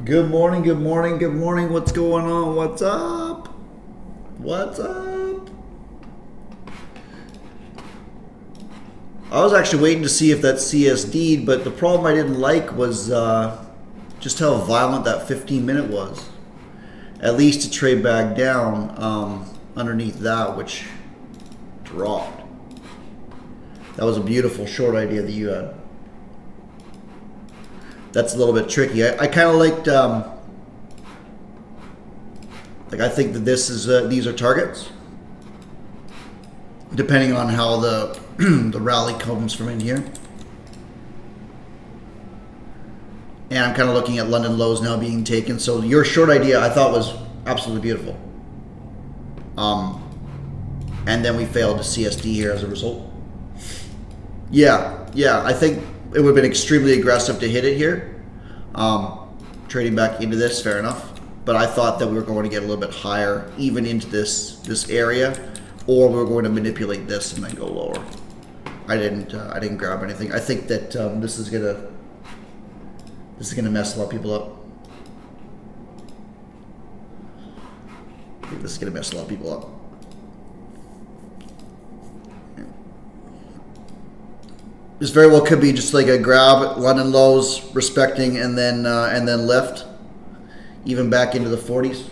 Good morning, good morning, good morning. What's going on? What's up? What's up? I was actually waiting to see if that CSD'd, but the problem I didn't like was just how violent that 15-minute was. At least to trade back down underneath that, which dropped. That was a beautiful short idea that you had. That's a little bit tricky. I kind of liked, like I think that this is these are targets, depending on how the the rally comes from in here. And I'm kind of looking at London lows now being taken. So your short idea I thought was absolutely beautiful. And then we failed to CSD here as a result. Yeah, I think it would have been extremely aggressive to hit it here. Trading back into this, fair enough. But I thought that we were going to get a little bit higher, even into this area, or we were going to manipulate this and then go lower. I didn't grab anything. I think that this is gonna mess a lot of people up. I think this is gonna mess a lot of people up. This very well could be just like a grab, London lows, respecting, and then lift, even back into the 40s.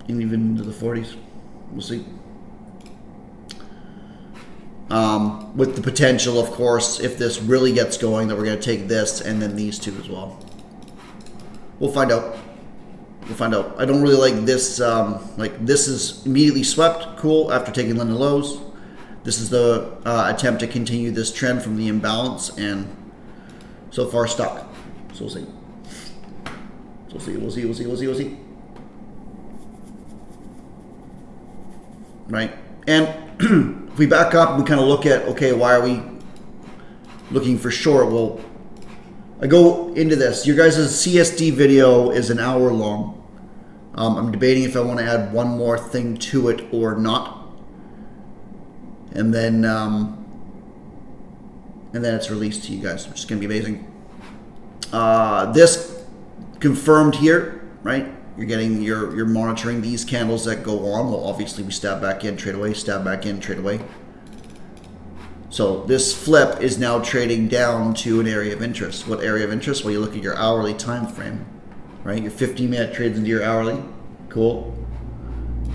And even into the 40s. We'll see. With the potential, of course, if this really gets going, that we're going to take this and then these two as well. We'll find out. We'll find out. I don't really like this. Like this is immediately swept. Cool. After taking London lows, this is the attempt to continue this trend from the imbalance, and so far stuck. So we'll see. So we'll see. Right. And if we back up, we kind of look at, okay, why are we looking for short? Well, I go into this. Your guys' CSD video is an hour long. I'm debating if I want to add one more thing to it or not. And then it's released to you guys, which is going to be amazing. This confirmed here, right? You're monitoring these candles that go on. Well, obviously we stab back in, trade away, stab back in, trade away. So this flip is now trading down to an area of interest. What area of interest? Well, you look at your hourly time frame, right? Your 15-minute trades into your hourly. Cool.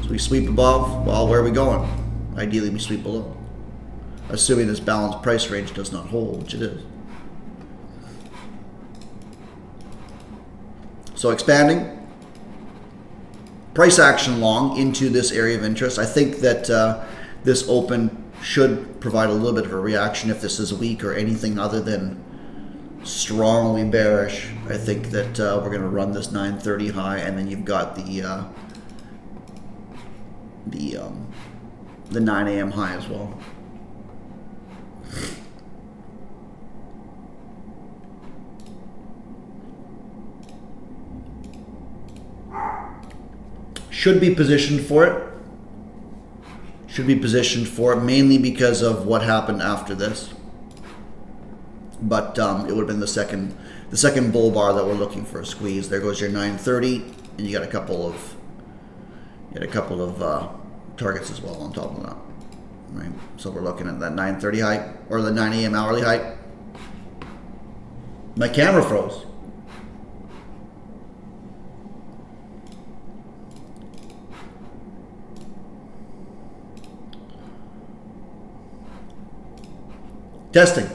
So we sweep above. Well, where are we going? Ideally, we sweep below. Assuming this balanced price range does not hold, which it is. So expanding. Price action long into this area of interest. I think that this open should provide a little bit of a reaction if this is weak or anything other than strongly bearish. I think that we're going to run this 930 high, and then you've got the 9 a.m. high as well. Should be positioned for it. Should be positioned for it mainly because of what happened after this. But it would have been the second bull bar that we're looking for a squeeze. There goes your 930, and you got a couple of targets as well on top of that. Right. So we're looking at that 930 high or the 9 a.m. hourly high. My camera froze. Testing.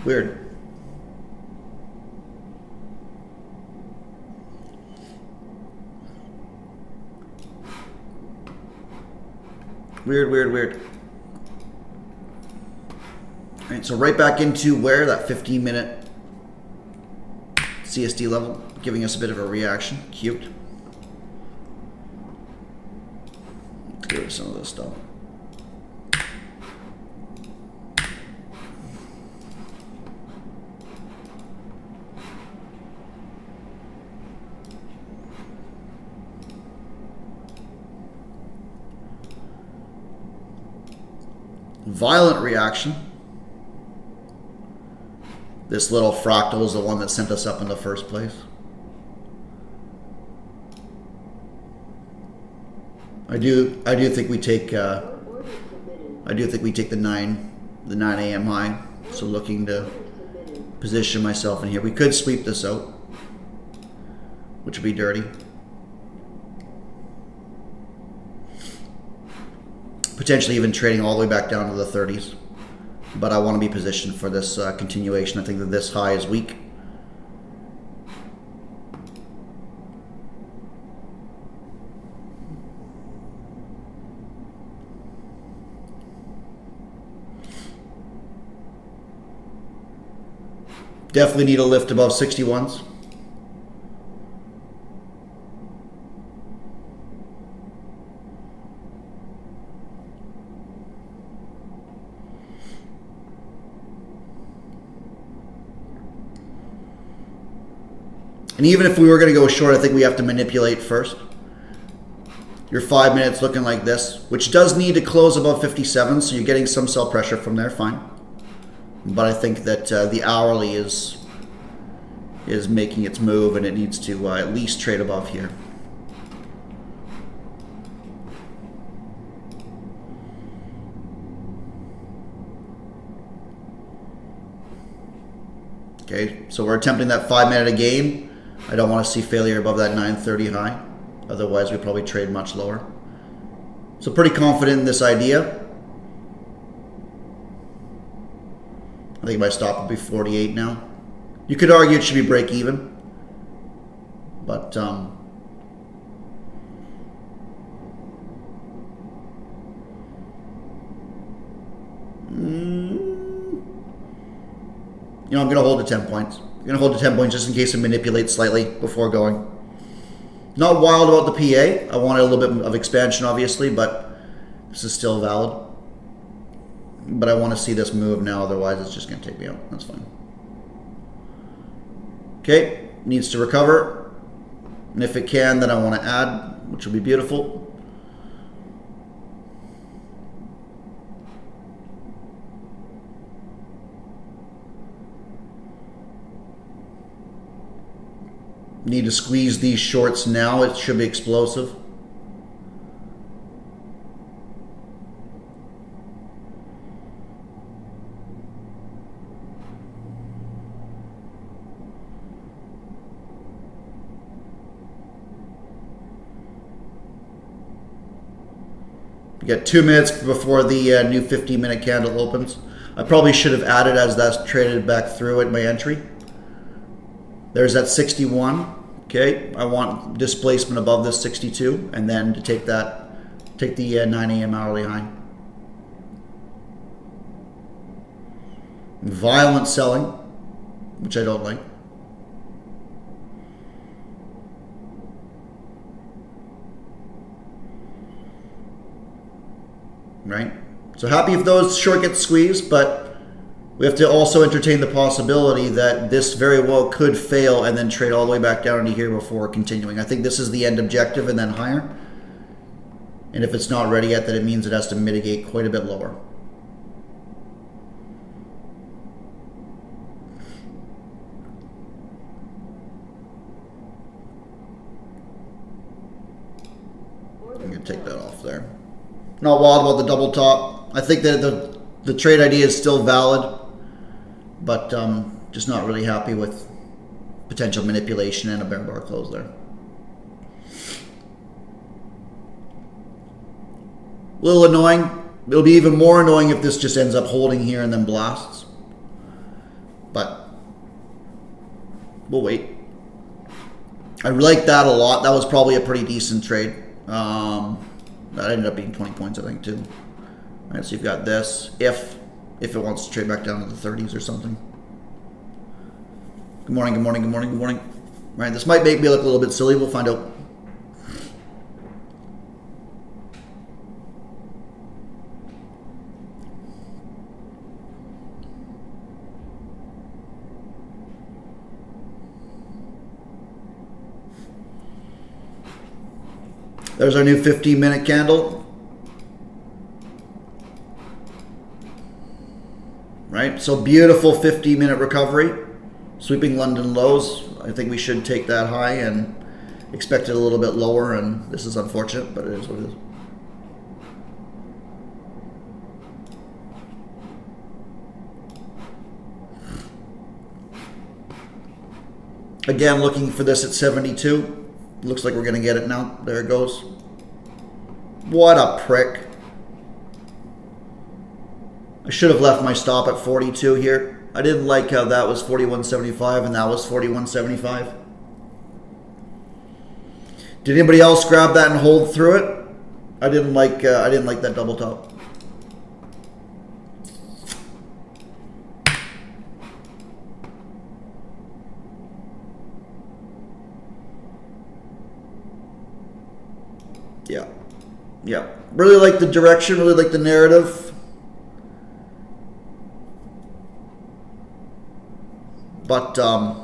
Weird. Weird. All right, so right back into where that 15-minute CSD level, giving us a bit of a reaction. Cute. Let's get rid of some of this stuff. Violent reaction. This little fractal is the one that sent us up in the first place. I do think we take the 9 a.m. high. So looking to position myself in here. We could sweep this out, which would be dirty. Potentially even trading all the way back down to the 30s. But I want to be positioned for this continuation. I think that this high is weak. Definitely need a lift above 61s. And even if we were going to go short, I think we have to manipulate first. Your 5 minutes looking like this, which does need to close above 57, so you're getting some sell pressure from there, fine. But I think that the hourly is making its move, and it needs to at least trade above here. Okay, so we're attempting that 5 minute again. I don't want to see failure above that 930 high. Otherwise, we probably trade much lower. So pretty confident in this idea. I think my stop will be 48 now. You could argue it should be break even. But you know, I'm going to hold the 10 points. I'm going to hold the 10 points just in case it manipulates slightly before going. Not wild about the PA. I wanted a little bit of expansion, obviously, but this is still valid. But I want to see this move now, otherwise it's just going to take me out. That's fine. Okay, needs to recover. And if it can, then I want to add, which will be beautiful. Need to squeeze these shorts now. It should be explosive. You got 2 minutes before the new 15-minute candle opens. I probably should have added as that's traded back through at my entry. There's that 61. Okay, I want displacement above this 62, and then to take the 9 a.m. hourly high. Violent selling, which I don't like. Right? So happy if those short get squeezed, but we have to also entertain the possibility that this very well could fail and then trade all the way back down into here before continuing. I think this is the end objective and then higher. And if it's not ready yet, then it means it has to mitigate quite a bit lower. I'm going to take that off there. Not wild about the double top. I think that the trade idea is still valid, but just not really happy with potential manipulation and a bear bar close there. A little annoying. It'll be even more annoying if this just ends up holding here and then blasts. But we'll wait. I like that a lot. That was probably a pretty decent trade. That ended up being 20 points, I think, too. All right, so you've got this. If it wants to trade back down to the 30s or something. Good morning, good morning, good morning, good morning. All right, this might make me look a little bit silly. We'll find out. There's our new 15-minute candle. Right, so beautiful 15-minute recovery. Sweeping London lows. I think we should take that high and expect it a little bit lower, and this is unfortunate, but it is what it is. Again, looking for this at 72. Looks like we're going to get it now. There it goes. What a prick. I should have left my stop at 42 here. I didn't like how that was 41.75 and that was 41.75. Did anybody else grab that and hold through it? I didn't like that double top. Yeah. Yeah. Really like the direction, really like the narrative. But that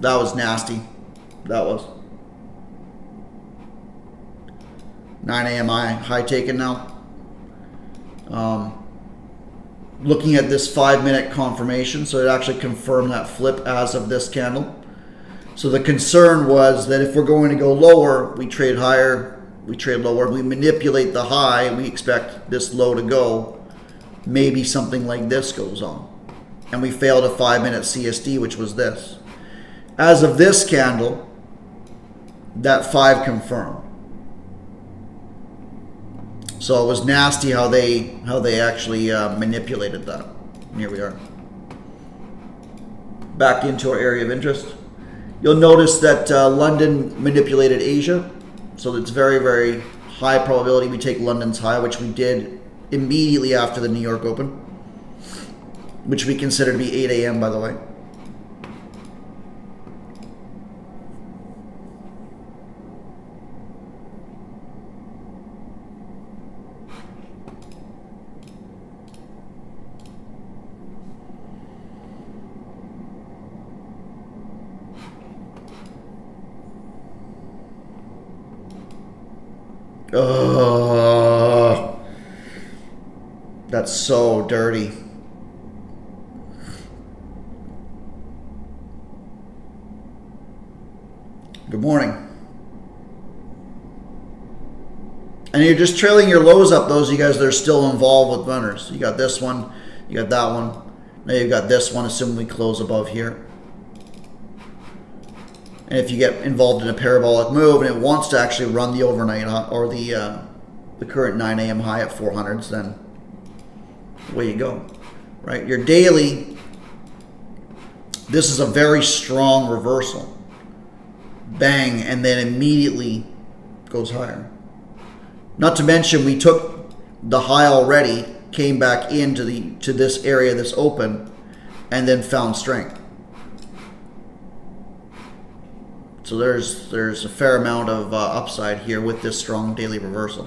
was nasty. That was. 9 a.m. high taken now. Looking at this 5-minute confirmation, so it actually confirmed that flip as of this candle. So the concern was that if we're going to go lower, we trade higher, we trade lower, we manipulate the high, we expect this low to go. Maybe something like this goes on. And we failed a 5-minute CSD, which was this. As of this candle, that 5 confirmed. So it was nasty how they actually manipulated that. And here we are. Back into our area of interest. You'll notice that London manipulated Asia. So it's very, very high probability we take London's high, which we did immediately after the New York Open, which we consider to be 8 a.m. by the way. Oh, that's so dirty. Good morning. And you're just trailing your lows up, those of you guys that are still involved with runners. You got this one, you got that one. Now you've got this one, assuming we close above here. And if you get involved in a parabolic move and it wants to actually run the overnight or the current 9 a.m. high at 400s, then away you go, right? Your daily, this is a very strong reversal. Bang, and then immediately goes higher. Not to mention we took the high already, came back into this area, this open, and then found strength. So there's a fair amount of upside here with this strong daily reversal.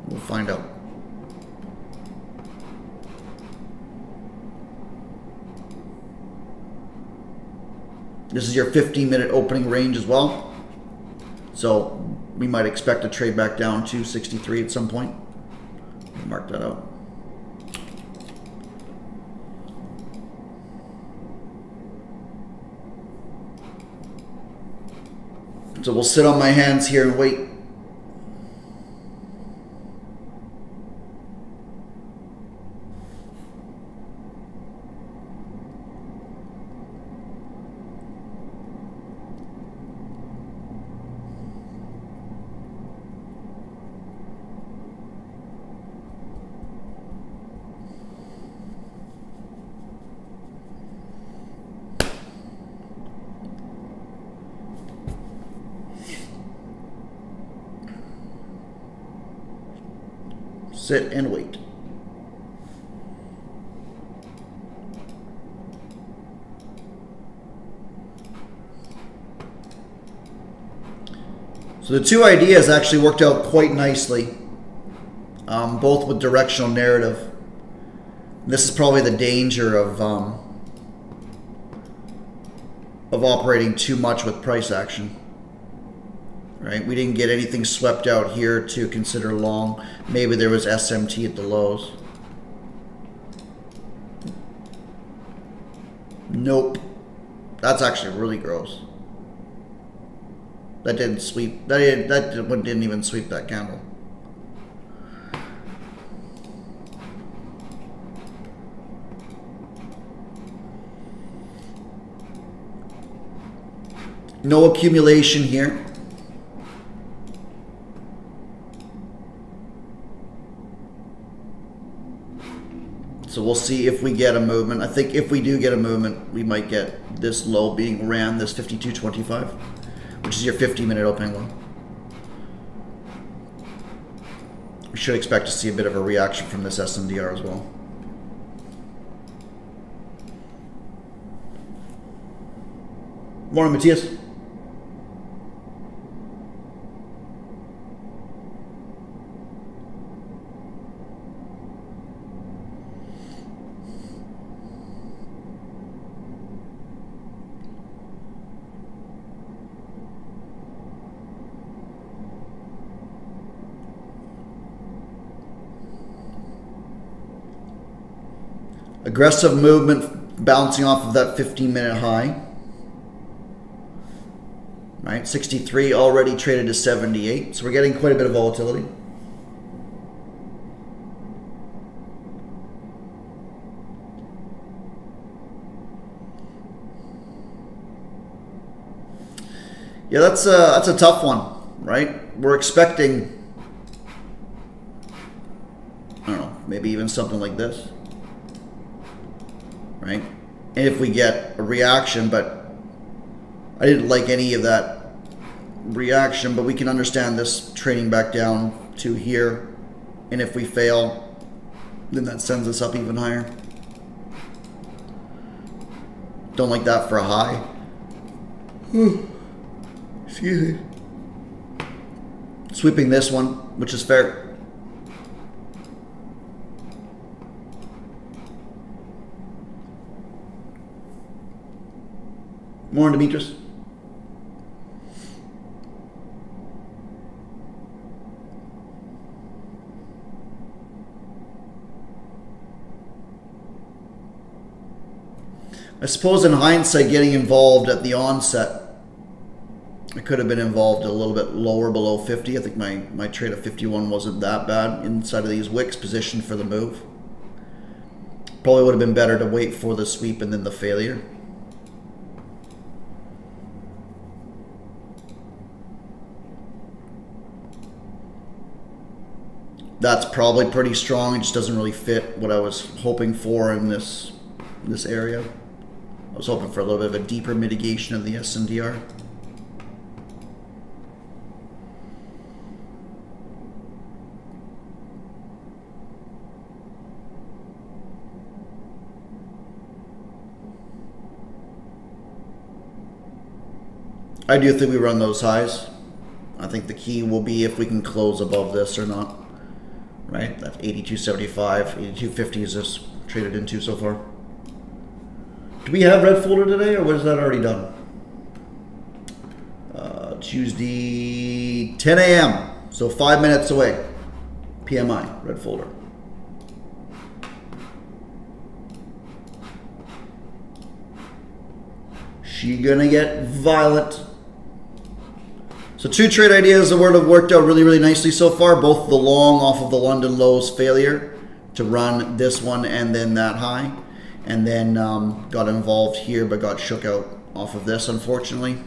We'll find out. This is your 15-minute opening range as well. So we might expect a trade back down to 63 at some point. Mark that out. So we'll sit on my hands here and wait. Sit and wait. So the two ideas actually worked out quite nicely, both with directional narrative. This is probably the danger of operating too much with price action. Right, we didn't get anything swept out here to consider long. Maybe there was SMT at the lows. Nope. That's actually really gross. That didn't sweep. That one didn't even sweep that candle. No accumulation here. So we'll see if we get a movement. I think if we do get a movement, we might get this low being ran, this 52.25, which is your 50-minute opening low. We should expect to see a bit of a reaction from this SMDR as well. Morning, Matthias. Aggressive movement bouncing off of that 15-minute high. Right, 63 already traded to 78, so we're getting quite a bit of volatility. Yeah, that's a tough one, right? We're expecting, I don't know, maybe even something like this. Right? And if we get a reaction, but I didn't like any of that reaction, but we can understand this trading back down to here. And if we fail, then that sends us up even higher. Don't like that for a high. Excuse me. Sweeping this one, which is fair. More on Demetrius. I suppose in hindsight, getting involved at the onset, I could have been involved a little bit lower below 50. I think my trade of 51 wasn't that bad inside of these wicks positioned for the move. Probably would have been better to wait for the sweep and then the failure. That's probably pretty strong. It just doesn't really fit what I was hoping for in this area. I was hoping for a little bit of a deeper mitigation of the SMDR. I do think we run those highs. I think the key will be if we can close above this or not. Right, that 82.75, 82.50 is this traded into so far. Do we have red folder today, or was that already done? Tuesday, 10 a.m. So 5 minutes away. PMI, red folder. She gonna get violent. So two trade ideas that would have worked out really, really nicely so far. Both the long off of the London lows failure to run this one and then that high. And then got involved here but got shook out off of this, unfortunately.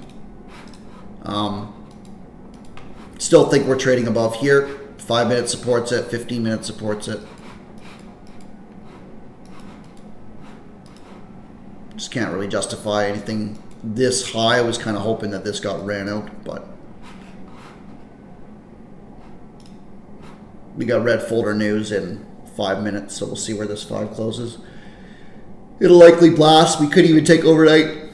Still think we're trading above here. 5 minutes supports it, 15 minutes supports it. Just can't really justify anything this high. I was kind of hoping that this got ran out, but we got red folder news in 5 minutes, so we'll see where this 5 closes. It'll likely blast. We could even take overnight.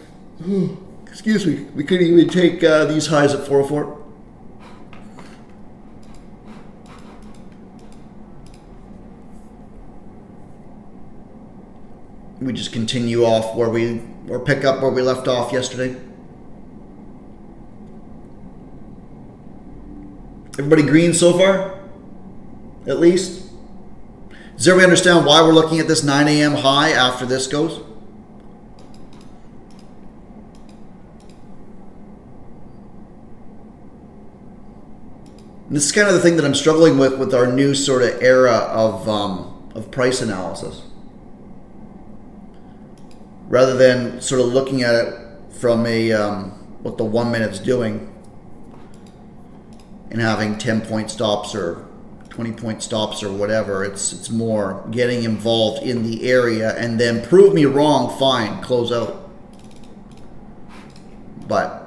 Excuse me. We could even take these highs at 404. We just continue off or pick up where we left off yesterday. Everybody green so far? At least? Does everybody understand why we're looking at this 9 a.m. high after this goes? And this is kind of the thing that I'm struggling with our new sort of era of price analysis. Rather than sort of looking at it from a what the 1 minute's doing and having 10-point stops or 20-point stops or whatever, it's more getting involved in the area and then prove me wrong, fine, close out. But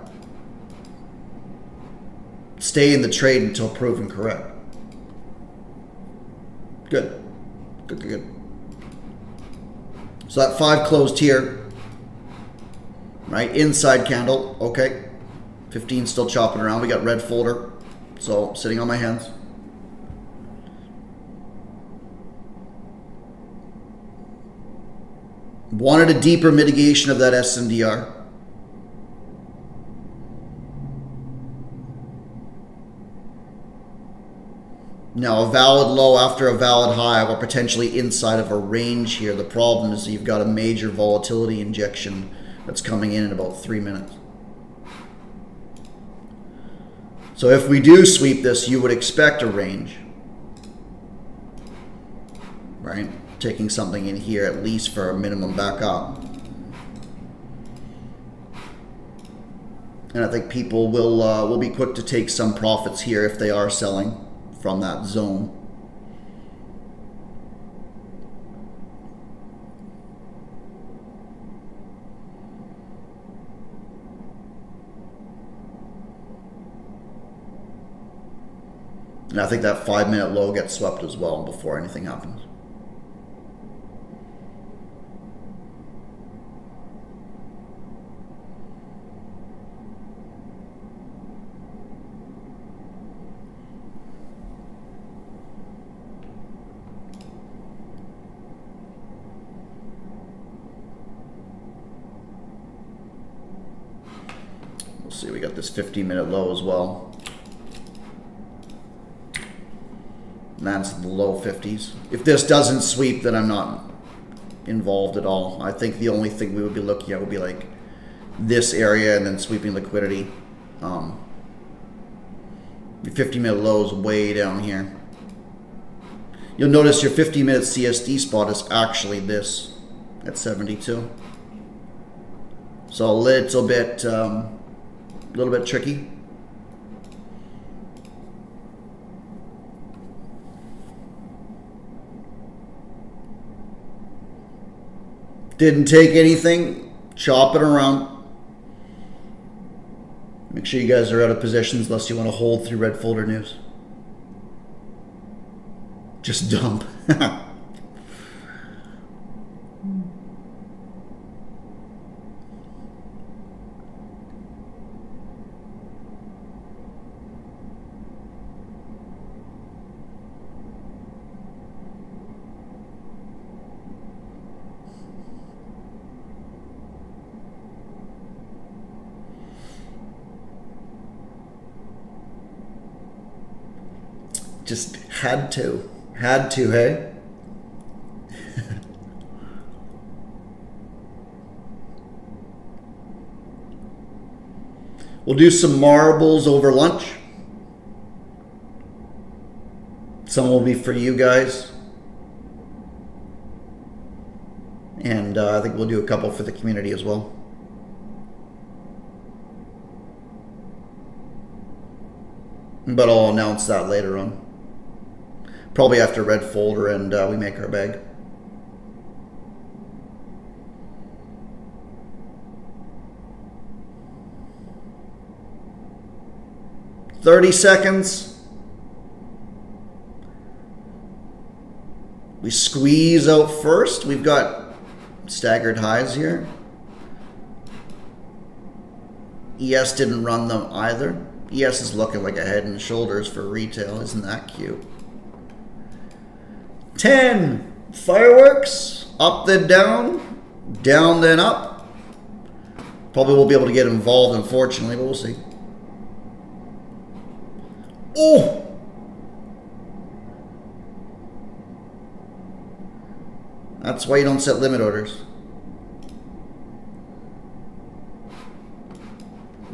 stay in the trade until proven correct. Good. Good, good, good. So that 5 closed here, right? Inside candle, okay. 15 still chopping around. We got red folder, so sitting on my hands. Wanted a deeper mitigation of that SNDR. Now, a valid low after a valid high, we're potentially inside of a range here. The problem is you've got a major volatility injection that's coming in about 3 minutes. So if we do sweep this, you would expect a range, right? Taking something in here at least for a minimum back up. And I think people will be quick to take some profits here if they are selling from that zone. And I think that 5-minute low gets swept as well before anything happens. See, we got this 15-minute low as well. That's the low 50s. If this doesn't sweep, then I'm not involved at all. I think the only thing we would be looking at would be like this area and then sweeping liquidity. The 50-minute low is way down here. You'll notice your 50-minute CSD spot is actually this at 72. So a little bit tricky. Didn't take anything, chop it around. Make sure you guys are out of positions unless you want to hold through red folder news. Just dump. Just had to, hey? We'll do some marbles over lunch. Some will be for you guys. And I think we'll do a couple for the community as well. But I'll announce that later on. Probably after red folder and we make our bag. "30 seconds. We squeeze out first. We've got staggered highs here. ES didn't run them either. ES is looking like a head and shoulders for retail. Isn't that cute? 10. Fireworks. Up then down. Down then up. Probably won't be able to get involved, unfortunately, but we'll see. Oh! That's why you don't set limit orders.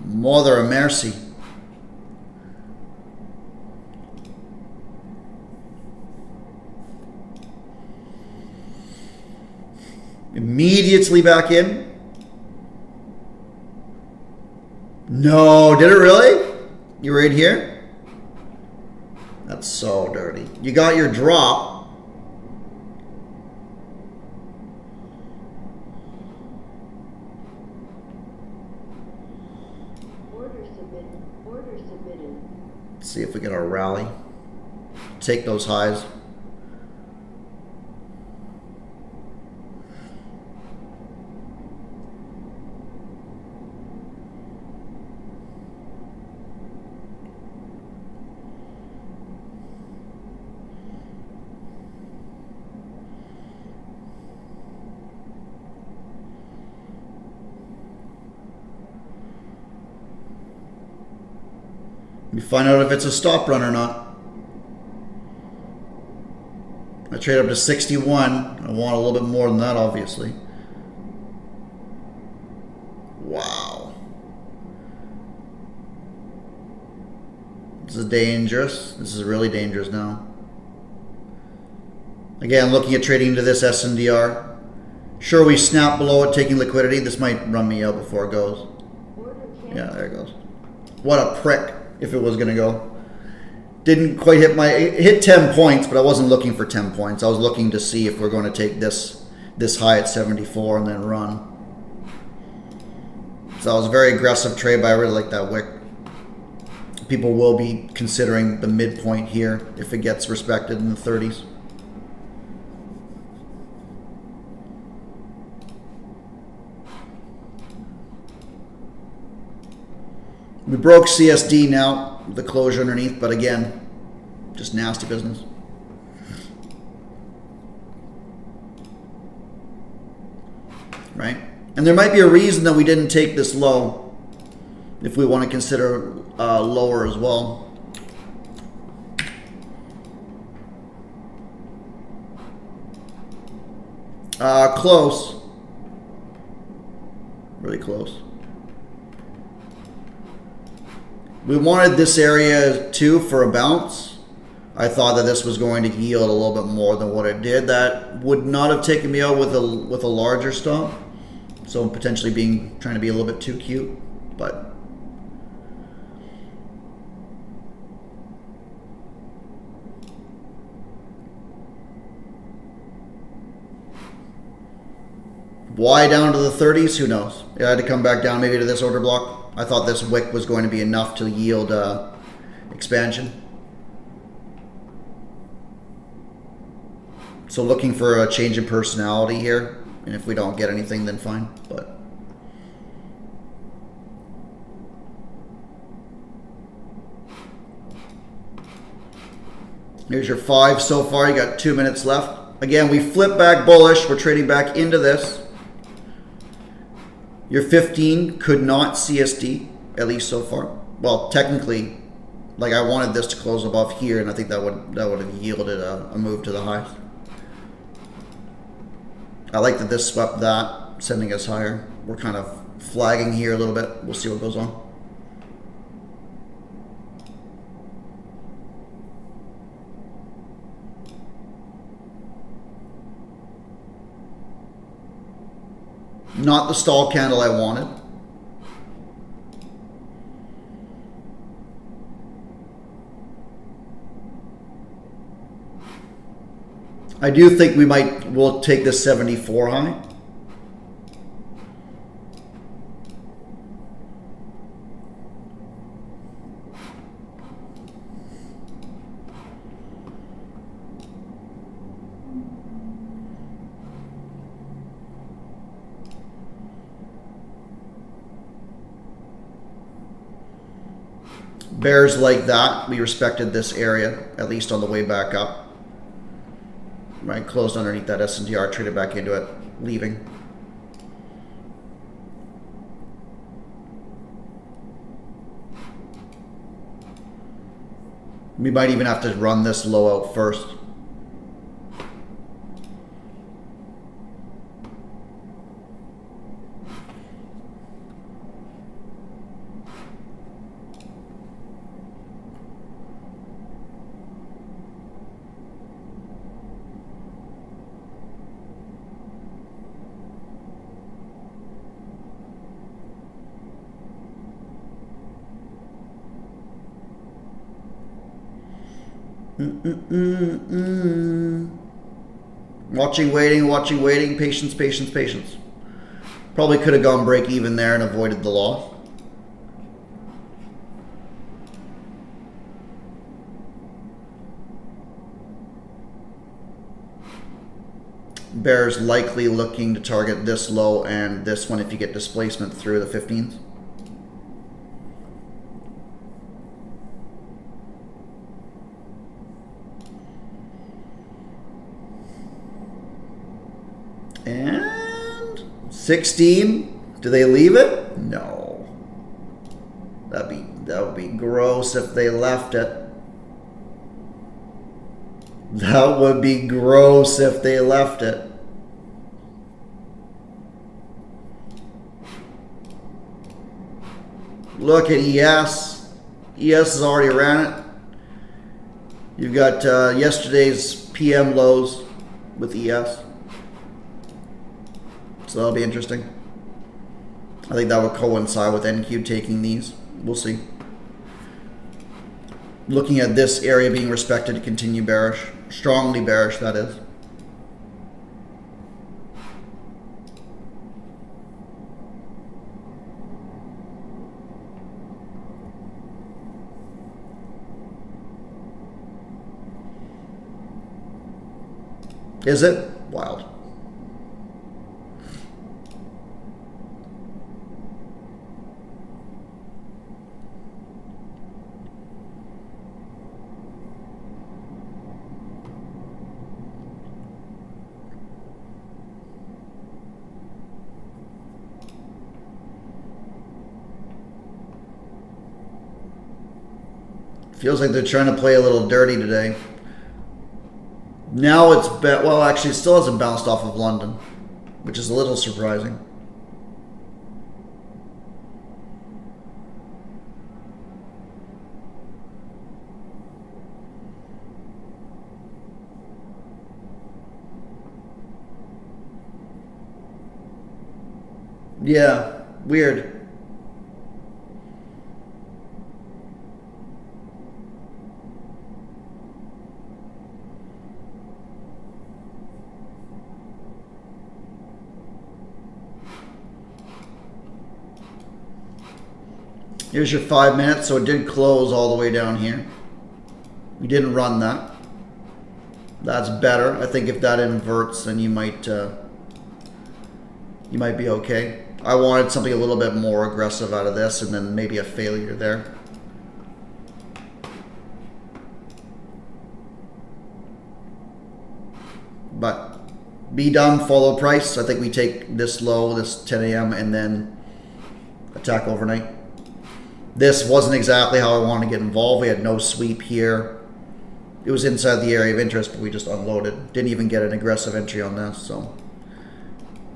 Mother of mercy. Immediately back in. No, did it really? You were in here? That's so dirty. You got your drop. Order submitted. Order submitted. Let's see if we get our rally. Take those highs. We find out if it's a stop run or not. I trade up to 61. I want a little bit more than that, obviously. Wow. This is dangerous. This is really dangerous now. Again, looking at trading into this SNDR. Sure, we snap below it, taking liquidity. This might run me out before it goes. Yeah, there it goes. What a prick if it was going to go. Didn't quite hit it hit 10 points, but I wasn't looking for 10 points. I was looking to see if we're going to take this high at 74 and then run. So that was a very aggressive trade, but I really like that wick. People will be considering the midpoint here if it gets respected in the 30s. We broke CSD now, the closure underneath, but again, just nasty business. Right? And there might be a reason that we didn't take this low if we want to consider lower as well. Close. Really close. We wanted this area too for a bounce. I thought that this was going to yield a little bit more than what it did. That would not have taken me out with a larger stop. So potentially trying to be a little bit too cute, but why down to the 30s? Who knows? It had to come back down maybe to this order block. I thought this wick was going to be enough to yield expansion. So looking for a change in personality here. And if we don't get anything, then fine. But here's your 5 so far. You got 2 minutes left. Again, we flip back bullish. We're trading back into this. Your 15 could not CSD, at least so far. Well, technically, like I wanted this to close above here, and I think that would have yielded a move to the highs. I like that this swept that, sending us higher. We're kind of flagging here a little bit. We'll see what goes on. Not the stall candle I wanted. I do think we'll take this 74 high. Bears like that. We respected this area, at least on the way back up. Right, closed underneath that SNDR, traded back into it, leaving. We might even have to run this low out first. Watching, waiting. Patience, patience, patience. Probably could have gone break even there and avoided the loss. Bears likely looking to target this low and this one if you get displacement through the 15s. And 16. Do they leave it? No. That would be gross if they left it. That would be gross if they left it. Look at ES. ES has already ran it. You've got yesterday's PM lows with ES. So that'll be interesting. I think that would coincide with NQ taking these. We'll see. Looking at this area being respected to continue bearish. Strongly bearish, that is. Is it? Wild. Feels like they're trying to play a little dirty today. Now it's well, actually, it still hasn't bounced off of London, which is a little surprising. Yeah, weird. Here's your 5 minutes, so it did close all the way down here. We didn't run that. That's better. I think if that inverts, then you might be okay. I wanted something a little bit more aggressive out of this, and then maybe a failure there. But be done, follow price. I think we take this low, this 10 a.m., and then attack overnight. This wasn't exactly how I wanted to get involved. We had no sweep here. It was inside the area of interest, but we just unloaded. Didn't even get an aggressive entry on this, so.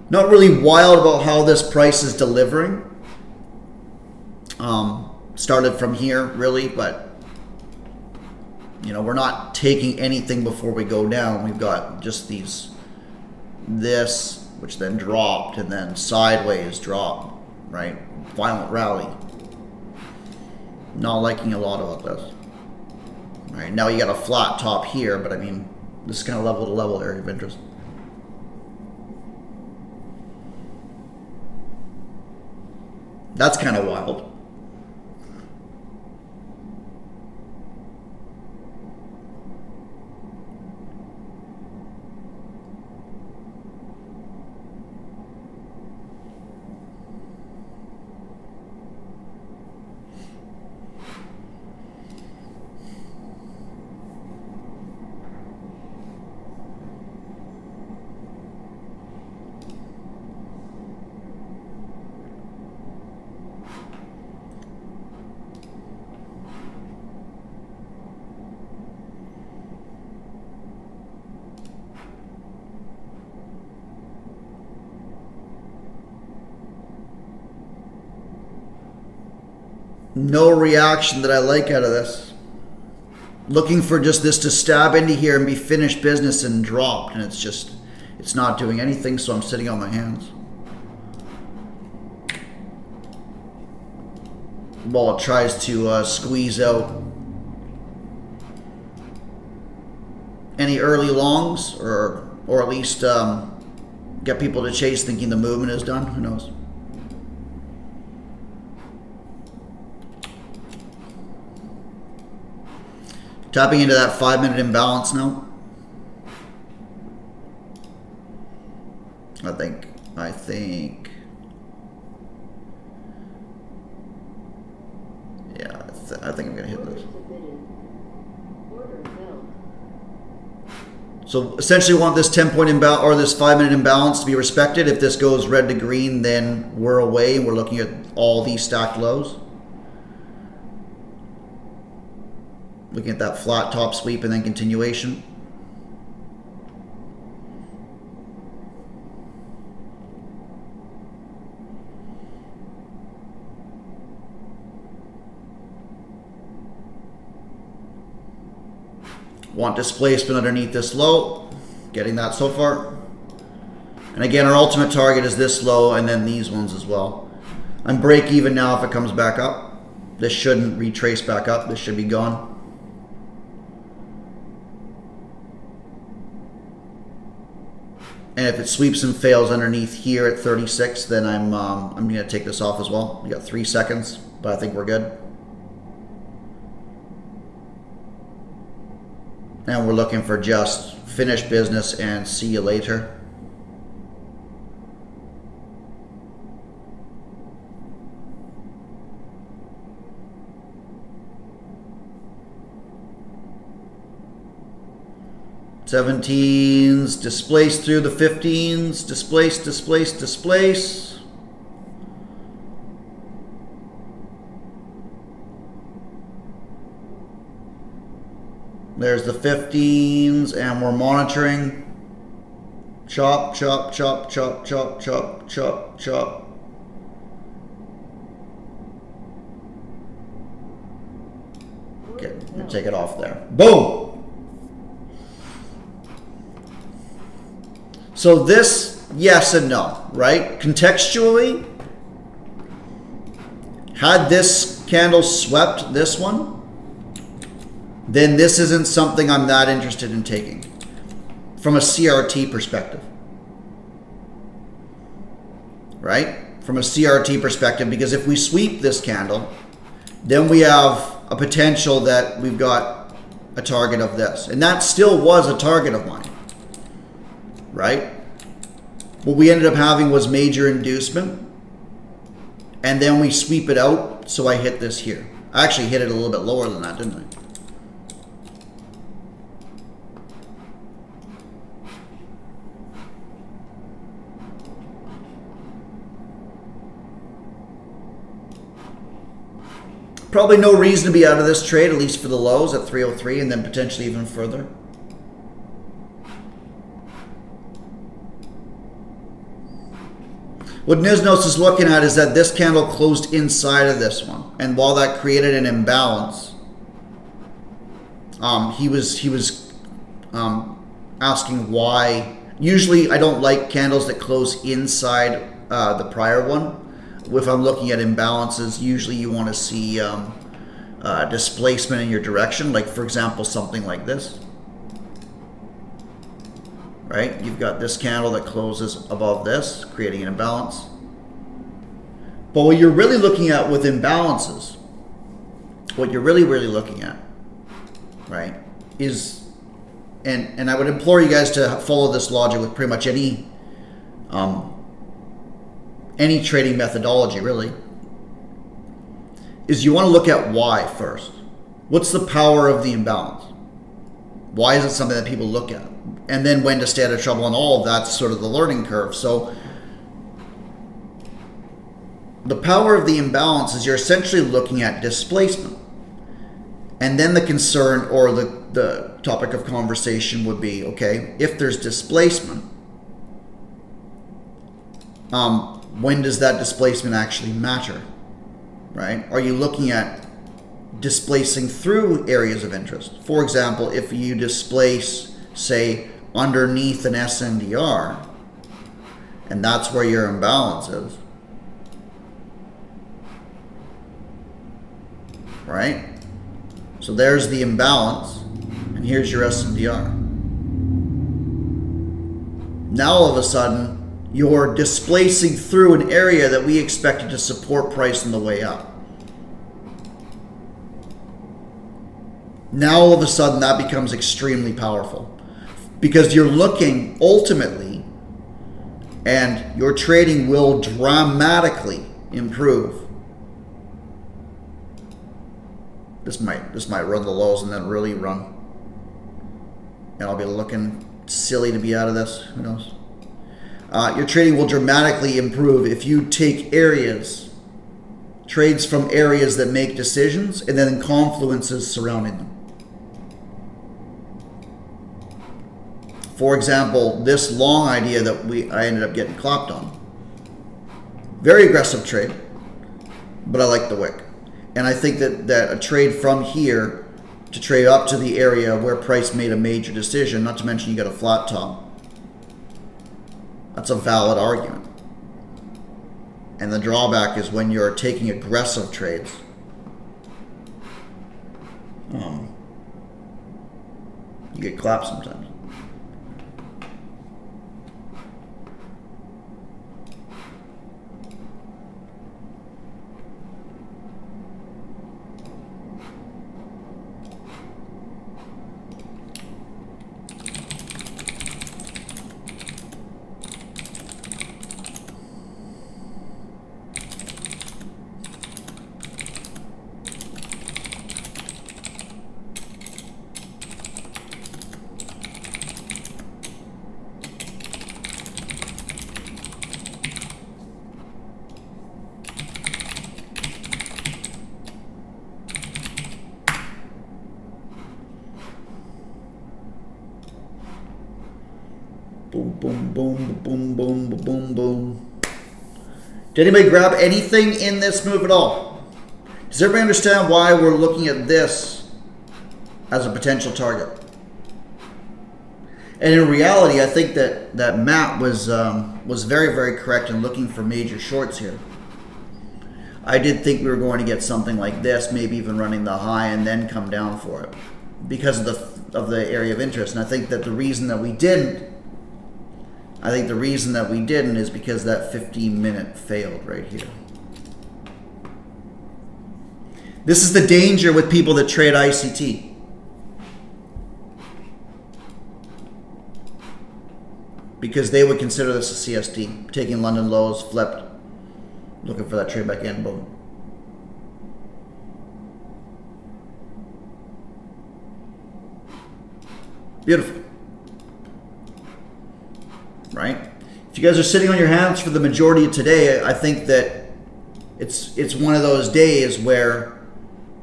Not really wild about how this price is delivering. Started from here, really, but you know, we're not taking anything before we go down. We've got just this, which then dropped, and then sideways drop, right? Violent rally. Not liking a lot about this. All right, now you got a flat top here, but I mean, this is kind of level to level area of interest. That's kind of wild. No reaction that I like out of this. Looking for just this to stab into here and be finished business and dropped, and it's not doing anything, so I'm sitting on my hands. While it tries to squeeze out. any early longs, or at least get people to chase thinking the movement is done. Who knows? Tapping into that 5-minute imbalance now. I think. Yeah, I think I'm gonna hit this. So essentially, want this 10-point imbalance or this 5-minute imbalance to be respected. If this goes red to green, then we're away. We're looking at all these stacked lows. Looking at that flat top sweep and then continuation. Want displacement underneath this low. Getting that so far. And again, our ultimate target is this low and then these ones as well. I'm break even now if it comes back up. This shouldn't retrace back up. This should be gone. And if it sweeps and fails underneath here at 36, then I'm going to take this off as well. We got 3 seconds, but I think we're good. And we're looking for just finish business and see you later. Seventeens, displace through the 15s, displace, displace, displace. There's the 15s, and we're monitoring. Chop, chop, chop, chop, chop, chop, chop, chop. Okay, I'm gonna take it off there. Boom! So this, yes and no, right? Contextually, had this candle swept this one, then this isn't something I'm that interested in taking from a CRT perspective, right? From a CRT perspective, because if we sweep this candle, then we have a potential that we've got a target of this. And that still was a target of mine, right? What we ended up having was major inducement, and then we sweep it out, so I hit this here. I actually hit it a little bit lower than that, didn't I? Probably no reason to be out of this trade, at least for the lows at 303 and then potentially even further. What Niznos is looking at is that this candle closed inside of this one. And while that created an imbalance, he was asking why. Usually I don't like candles that close inside the prior one. If I'm looking at imbalances, usually you want to see displacement in your direction, like for example something like this, right? You've got this candle that closes above this, creating an imbalance. But what you're really looking at with imbalances, what you're really looking at, right, is, and I would implore you guys to follow this logic with pretty much any trading methodology, really, is you want to look at why first. What's the power of the imbalance? Why is it something that people look at? And then when to stay out of trouble, and all of that's sort of the learning curve. So the power of the imbalance is you're essentially looking at displacement. And then the concern or the topic of conversation would be, okay, if there's displacement, when does that displacement actually matter, right? Are you looking at displacing through areas of interest? For example, if you displace, say, underneath an SNDR, and that's where your imbalance is, right? So there's the imbalance, and here's your SNDR. now all of a sudden you're displacing through an area that we expected to support price on the way up. Now all of a sudden that becomes extremely powerful because you're looking ultimately, and your trading will dramatically improve. This might run the lows and then really run, and I'll be looking silly to be out of this. Who knows? Your trading will dramatically improve if you take trades from areas that make decisions, and then confluences surrounding them. For example, this long idea that I ended up getting clopped on. Very aggressive trade, but I like the wick. And I think that a trade from here to trade up to the area where price made a major decision, not to mention you got a flat top, that's a valid argument. And the drawback is when you're taking aggressive trades, you get clapped sometimes. Boom, boom, boom, boom, boom, boom, boom. Did anybody grab anything in this move at all? Does everybody understand why we're looking at this as a potential target? And in reality, I think that Matt was very, very correct in looking for major shorts here. I did think we were going to get something like this, maybe even running the high and then come down for it because of the area of interest. And I think that the reason that we didn't is because that 15-minute failed right here. This is the danger with people that trade ICT. Because they would consider this a CST, taking London lows, flipped, looking for that trade back in, boom. Beautiful. Right? If you guys are sitting on your hands for the majority of today, I think that it's one of those days where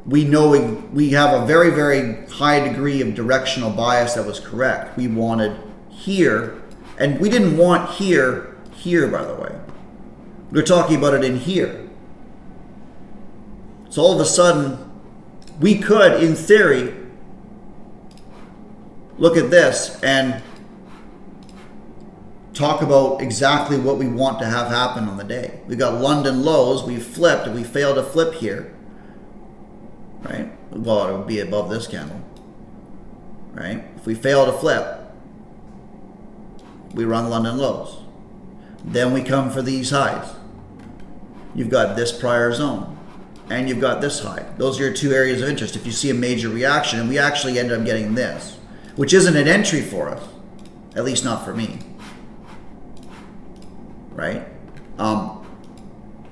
we know we have a very, very high degree of directional bias that was correct. We wanted here, and we didn't want here, by the way. We're talking about it in here. So all of a sudden, we could, in theory, look at this and talk about exactly what we want to have happen on the day. We got London lows, we flipped, and we failed to flip here, right? Well, it would be above this candle, right? If we fail to flip, we run London lows. Then we come for these highs. You've got this prior zone, and you've got this high. Those are your two areas of interest. If you see a major reaction, and we actually ended up getting this, which isn't an entry for us, at least not for me. Right?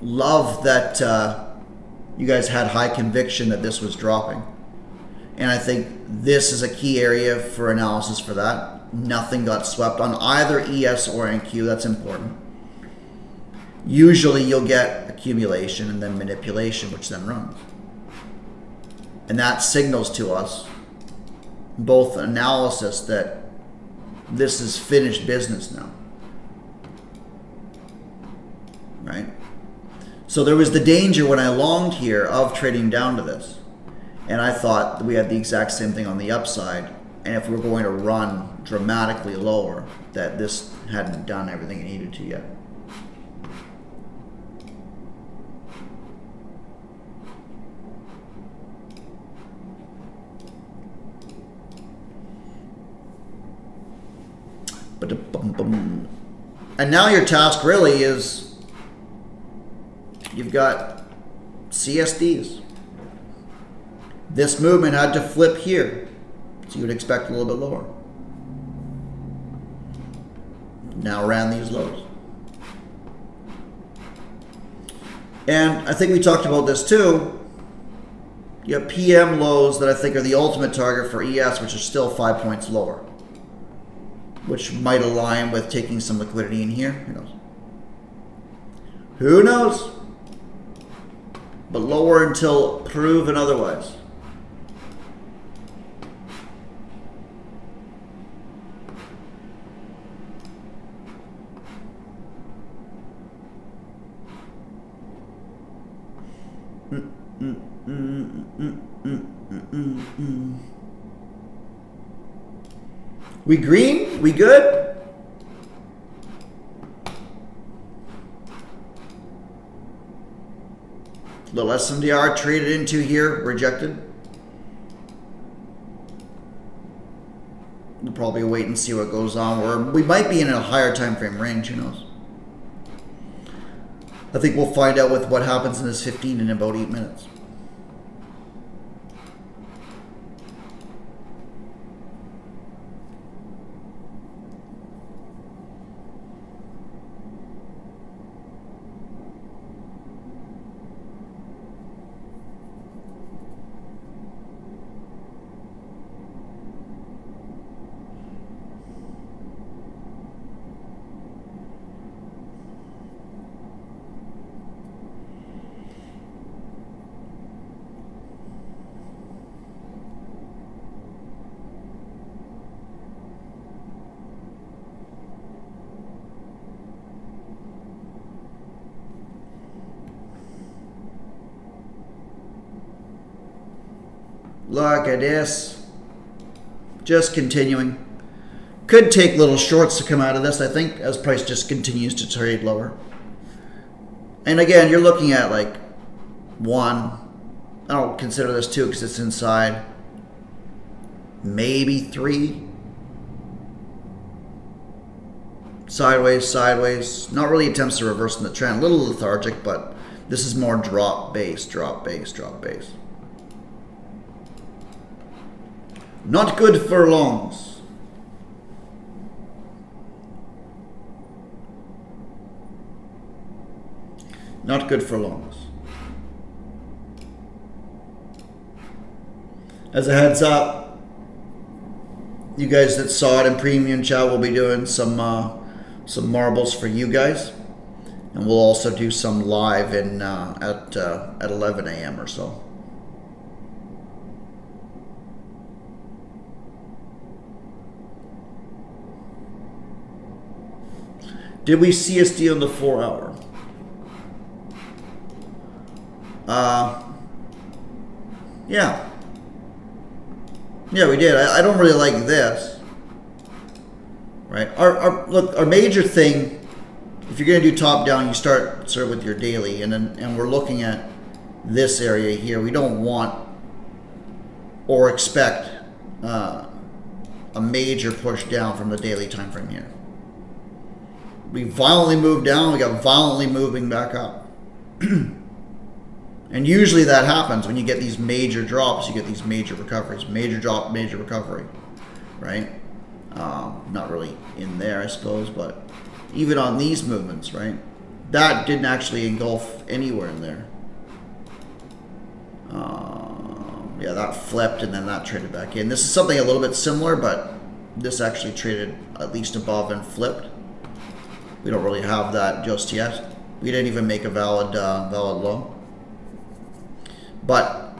Love that you guys had high conviction that this was dropping. And I think this is a key area for analysis for that. Nothing got swept on either ES or NQ. That's important. Usually you'll get accumulation and then manipulation, which then runs. And that signals to us both analysis that this is finished business now. Right? So there was the danger when I longed here of trading down to this. And I thought that we had the exact same thing on the upside. And if we're going to run dramatically lower, that this hadn't done everything it needed to yet. But Boom, boom. And now your task really is, you've got CSDs. This movement had to flip here, so you would expect a little bit lower. Now ran these lows. And I think we talked about this too. You have PM lows that I think are the ultimate target for ES, which are still 5 points lower, which might align with taking some liquidity in here. Who knows? Who knows? But lower until proven otherwise. We green? We good? Little SMDR traded into here, rejected. We'll probably wait and see what goes on. Or we might be in a higher time frame range, who knows? I think we'll find out with what happens in this 15 in about 8 minutes. Look at this. Just continuing. Could take little shorts to come out of this, I think, as price just continues to trade lower. And again, you're looking at like 1. I don't consider this 2 because it's inside. Maybe 3. Sideways, sideways. Not really attempts to reverse in the trend. A little lethargic, but this is more drop base, drop base, drop base. Not good for longs. Not good for longs. As a heads up, you guys that saw it in premium chat will be doing some marbles for you guys, and we'll also do some live in at 11 a.m. or so. Did we CSD on the 4 hour? Yeah. Yeah, we did. I don't really like this. Right? Our major thing, if you're going to do top down, you start sort of with your daily, and we're looking at this area here. We don't want or expect a major push down from the daily time frame here. We violently moved down, we got violently moving back up. And usually that happens when you get these major drops, you get these major recoveries. Major drop, major recovery, right? Not really in there, I suppose, but even on these movements, right? That didn't actually engulf anywhere in there. Yeah, that flipped and then that traded back in. This is something a little bit similar, but this actually traded at least above and flipped. We don't really have that just yet. We didn't even make a valid low. But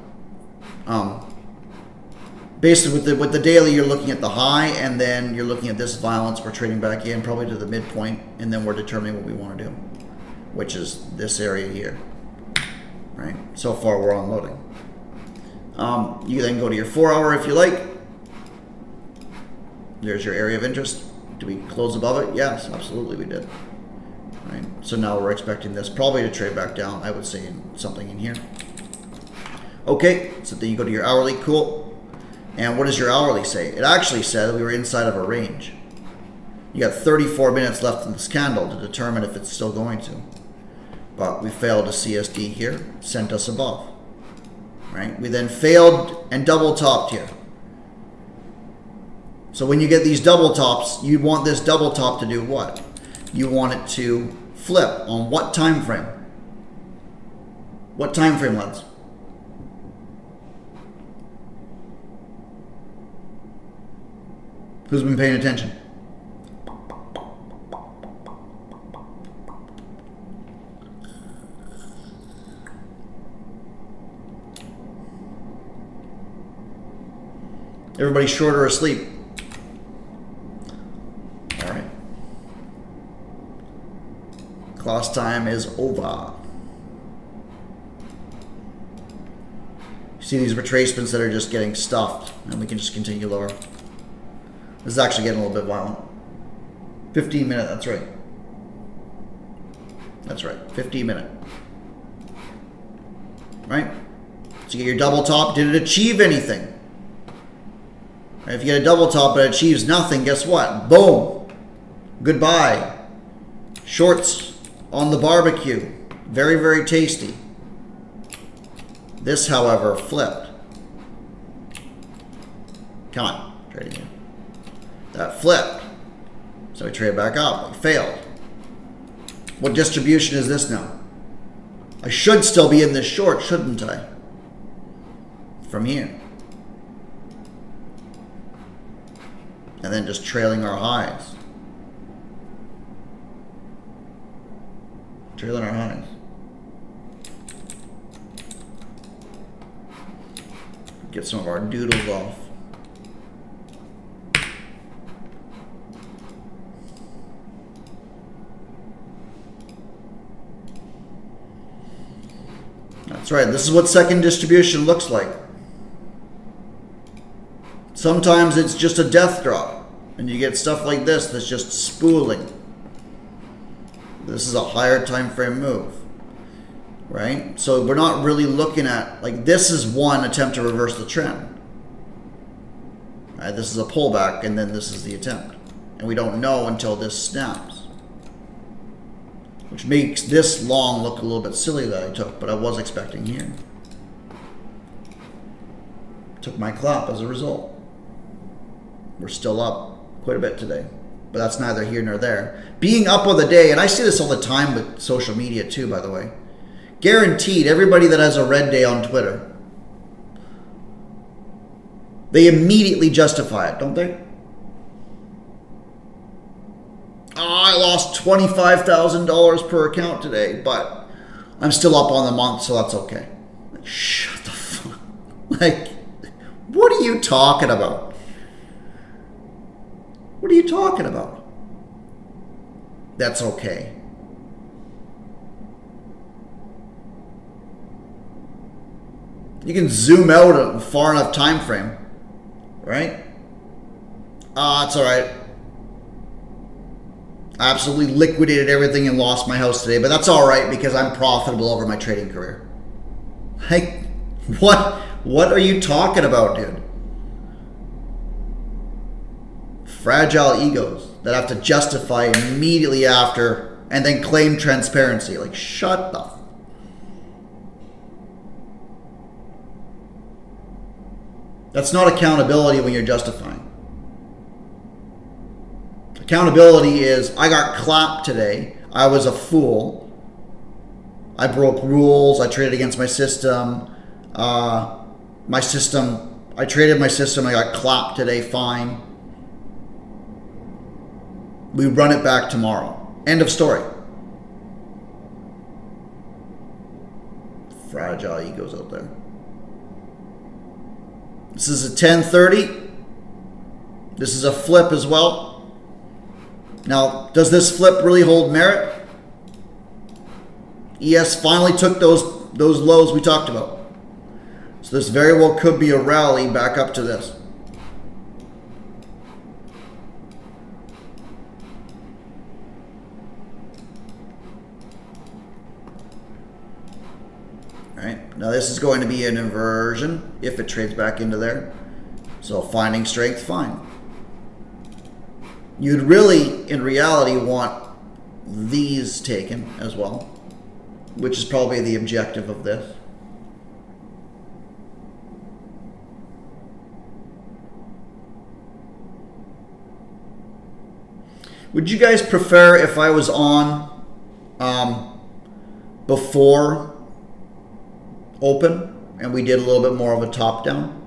basically with the daily, you're looking at the high, and then you're looking at this violence. We're trading back in probably to the midpoint, and then we're determining what we want to do, which is this area here. Right. So far, we're unloading. You then go to your 4 hour if you like. There's your area of interest. Do we close above it? Yes, absolutely we did. Right. So now we're expecting this probably to trade back down. I would say something in here. Okay, so then you go to your hourly, cool. And what does your hourly say? It actually said we were inside of a range. You got 34 minutes left in this candle to determine if it's still going to. But we failed a CSD here, sent us above. Right? We then failed and double topped here. So when you get these double tops, you want this double top to do what? You want it to flip on what time frame? What time frame, lads? Who's been paying attention? Everybody's short or asleep. All right. Class time is over. See these retracements that are just getting stuffed, and we can just continue lower. This is actually getting a little bit violent. 15 minute, that's right. That's right, 15 minute. Right? So you get your double top, did it achieve anything? Right, if you get a double top but it achieves nothing, guess what? Boom! Goodbye. Shorts on the barbecue. Very, very tasty. This, however, flipped. Come on, trading in. That flipped. So we trade back up. We failed. What distribution is this now? I should still be in this short, shouldn't I? From here. And then just trailing our highs. Trailing our highs. Get some of our doodles off. That's right, this is what second distribution looks like. Sometimes it's just a death drop, and you get stuff like this that's just spooling. This is a higher time frame move, right? So we're not really looking at, like, this is one attempt to reverse the trend. Right? This is a pullback, and then this is the attempt. And we don't know until this snaps. Which makes this long look a little bit silly that I took, but I was expecting here. Took my clap as a result. We're still up quite a bit today, but that's neither here nor there. Being up on the day, and I see this all the time with social media too, by the way. Guaranteed, everybody that has a red day on Twitter, they immediately justify it, don't they? Oh, I lost $25,000 per account today, but I'm still up on the month, so that's okay. Like, shut the fuck. Like, what are you talking about? What are you talking about? That's okay. You can zoom out a far enough time frame, right? It's all right. I absolutely liquidated everything and lost my house today, but that's all right because I'm profitable over my trading career. Like, what are you talking about, dude? Fragile egos that have to justify immediately after and then claim transparency. Like, shut the That's not accountability when you're justifying. Accountability is, I got clapped today. I was a fool. I broke rules. I traded against my system. I traded my system. I got clapped today. Fine. We run it back tomorrow. End of story. Fragile egos out there. This is a 1030. This is a flip as well. Now, does this flip really hold merit? ES finally took those lows we talked about. So this very well could be a rally back up to this. Right. Now this is going to be an inversion if it trades back into there. So finding strength, fine. You'd really, in reality, want these taken as well, which is probably the objective of this. Would you guys prefer if I was on before open and we did a little bit more of a top down?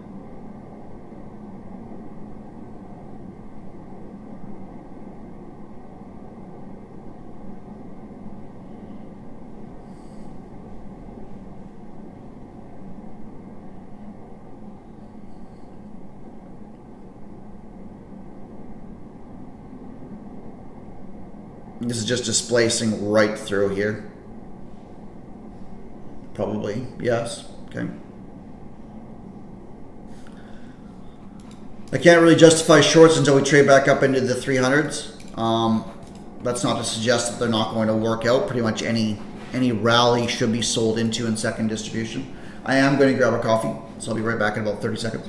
This is just displacing right through here. Probably, yes. Okay. I can't really justify shorts until we trade back up into the 300s. That's not to suggest that they're not going to work out. Pretty much any rally should be sold into in second distribution. I am going to grab a coffee, so I'll be right back in about 30 seconds.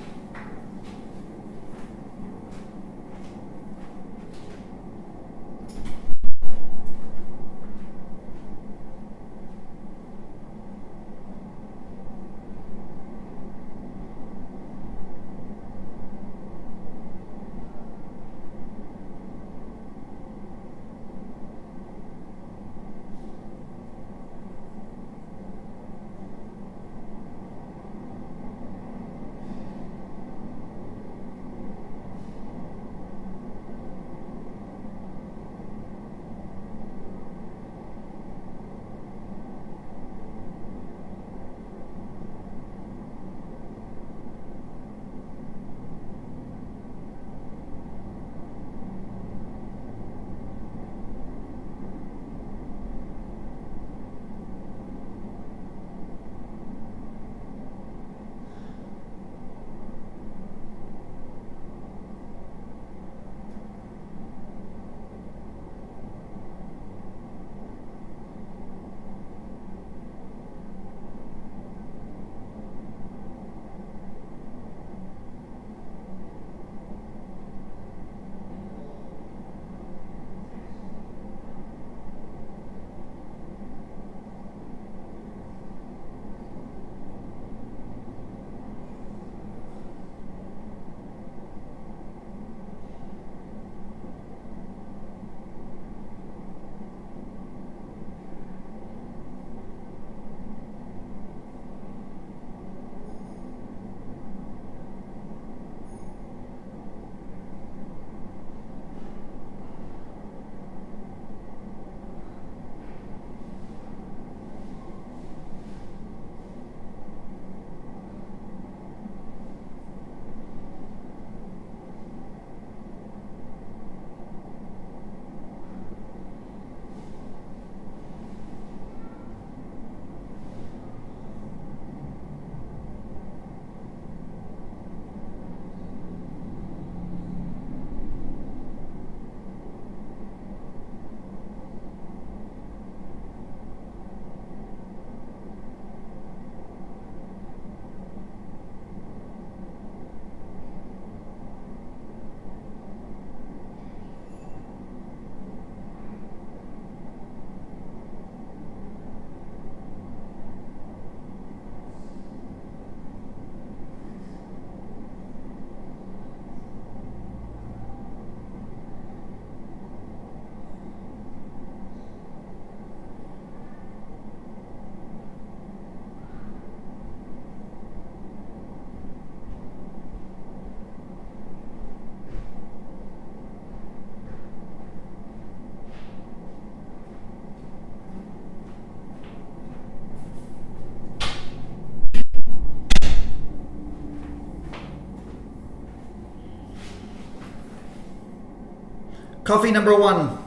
Coffee number one.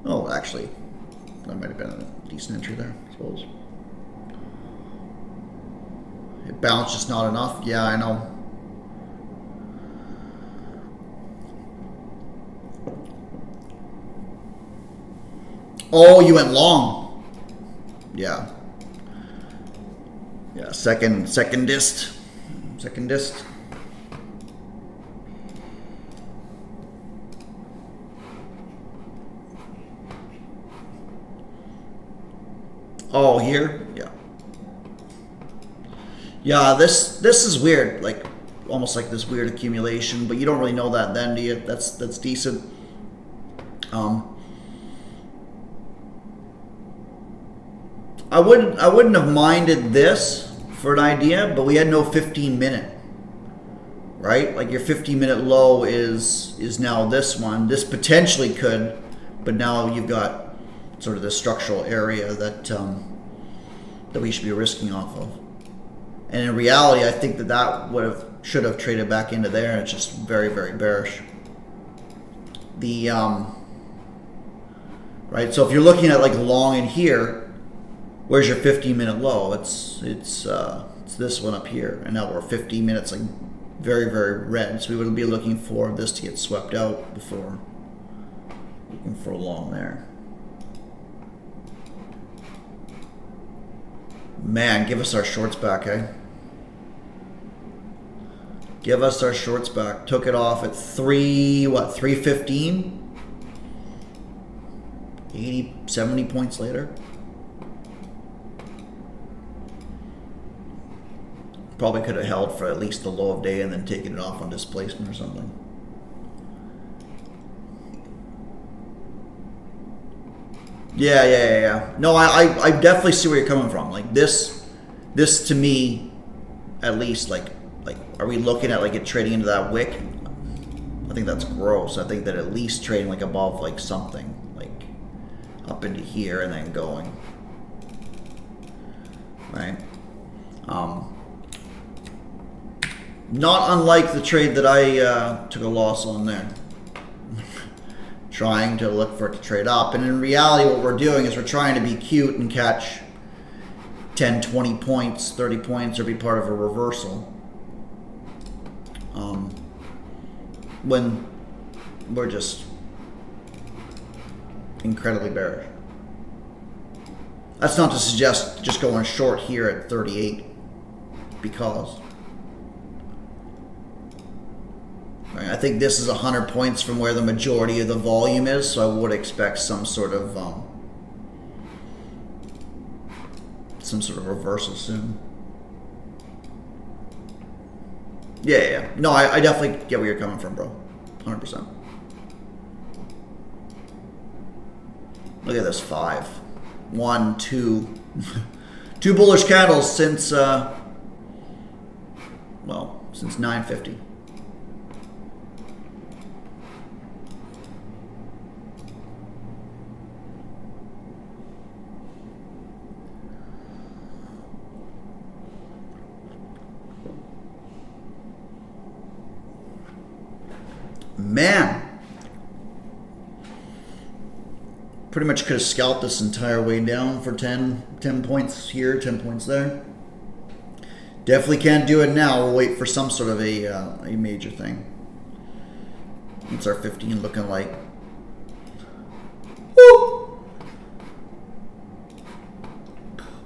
Oh, actually, that might have been a decent entry there, I suppose. It bounced, just not enough. Yeah, I know. Oh, you went long. Yeah. Yeah, second dist. Second dist. Oh, here? Yeah. Yeah, this is weird. Like, almost like this weird accumulation, but you don't really know that then, do you? That's decent. I wouldn't have minded this for an idea, but we had no 15-minute. Right? Like your 15-minute low is now this one. This potentially could, but now you've got sort of the structural area that that we should be risking off of. And in reality, I think that should have traded back into there, and it's just very, very bearish. The right. So if you're looking at like long in here, where's your 15-minute low? It's this one up here, and now we're 15 minutes like very, very red. So we would be looking for this to get swept out before looking for a long there. Man, give us our shorts back, eh? Give us our shorts back. Took it off at 315? 80, 70 points later. Probably could have held for at least the low of day and then taken it off on displacement or something. Yeah. No, I definitely see where you're coming from. Like this to me, at least, like, are we looking at like it trading into that wick? I think that's gross. I think that at least trading like above like something, like up into here and then going. Right? Not unlike the trade that I took a loss on there. Trying to look for it to trade up. And in reality, what we're doing is we're trying to be cute and catch 10, 20 points, 30 points, or be part of a reversal. When we're just incredibly bearish. That's not to suggest just going short here at 38, because I think this is 100 points from where the majority of the volume is, so I would expect some sort of reversal soon. Yeah. No, I definitely get where you're coming from, bro. 100%. Look at this 5. 1, 2. 2 bullish candles since, since 950. Man, pretty much could have scalped this entire way down for 10 points here, 10 points there. Definitely can't do it now. We'll wait for some sort of a major thing. What's our 15 looking like? Woo!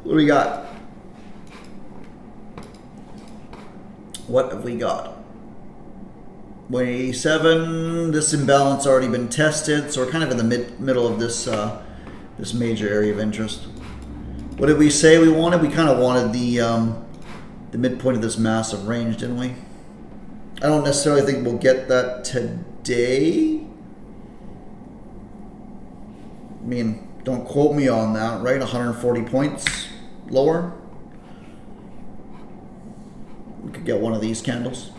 What do we got? What have we got? 187. This imbalance already been tested, so we're kind of in the middle of this this major area of interest. What did we say we wanted? We kind of wanted the midpoint of this massive range, didn't we? I don't necessarily think we'll get that today. I mean, don't quote me on that, right? 140 points lower. We could get one of these candles.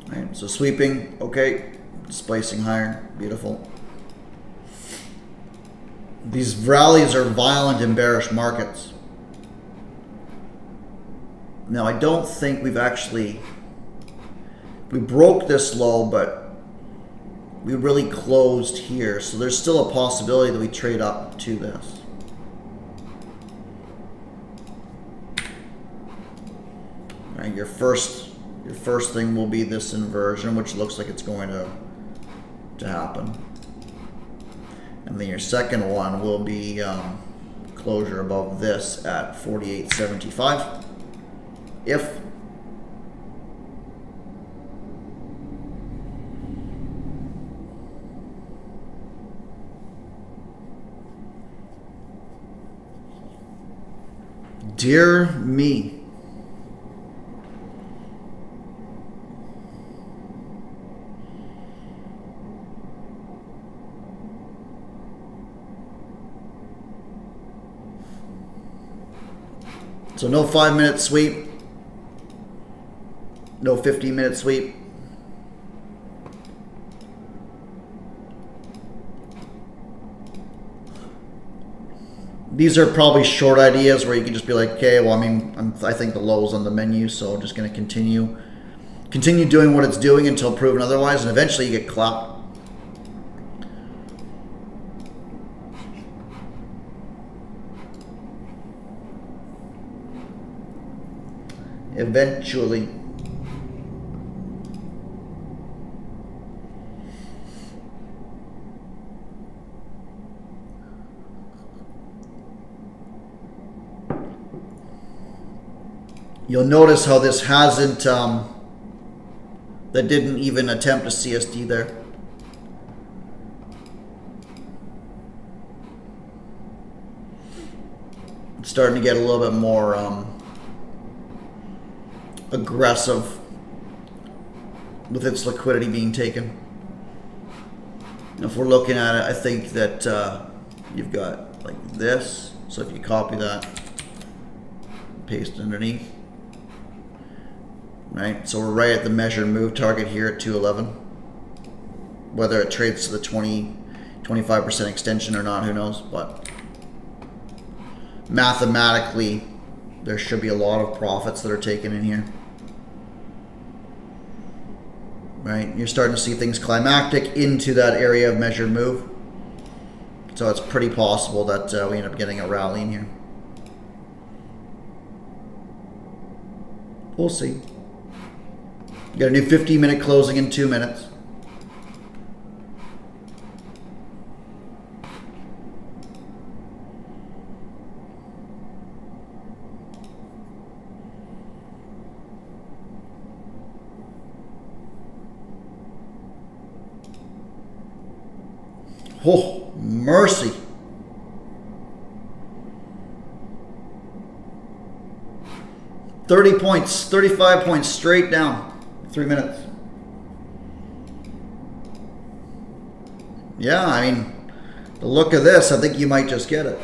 Right, so sweeping, okay, displacing higher, beautiful. These rallies are violent in bearish markets. Now, I don't think we've actually, we broke this low, but we really closed here. So there's still a possibility that we trade up to this. All right, your first thing will be this inversion, which looks like it's going to happen. And then your second one will be closure above this at 48.75. If dear me. So no 5-minute sweep, no 15-minute sweep. These are probably short ideas where you can just be like, okay, well, I mean, I think the low's on the menu, so I'm just going to continue doing what it's doing until proven otherwise, and eventually you get clapped. Eventually. You'll notice how this hasn't, that didn't even attempt a CSD there. It's starting to get a little bit more aggressive with its liquidity being taken. And if we're looking at it, I think that you've got like this. So if you copy that, paste underneath. Right, so we're right at the measured move target here at 211. Whether it trades to the 25% extension or not, who knows, but mathematically there should be a lot of profits that are taken in here. Right, you're starting to see things climactic into that area of measured move. So it's pretty possible that we end up getting a rally in here. We'll see. You got a new 15-minute closing in 2 minutes. Oh, mercy. $30 points, 35 points straight down. 3 minutes. Yeah, I mean, the look of this, I think you might just get it.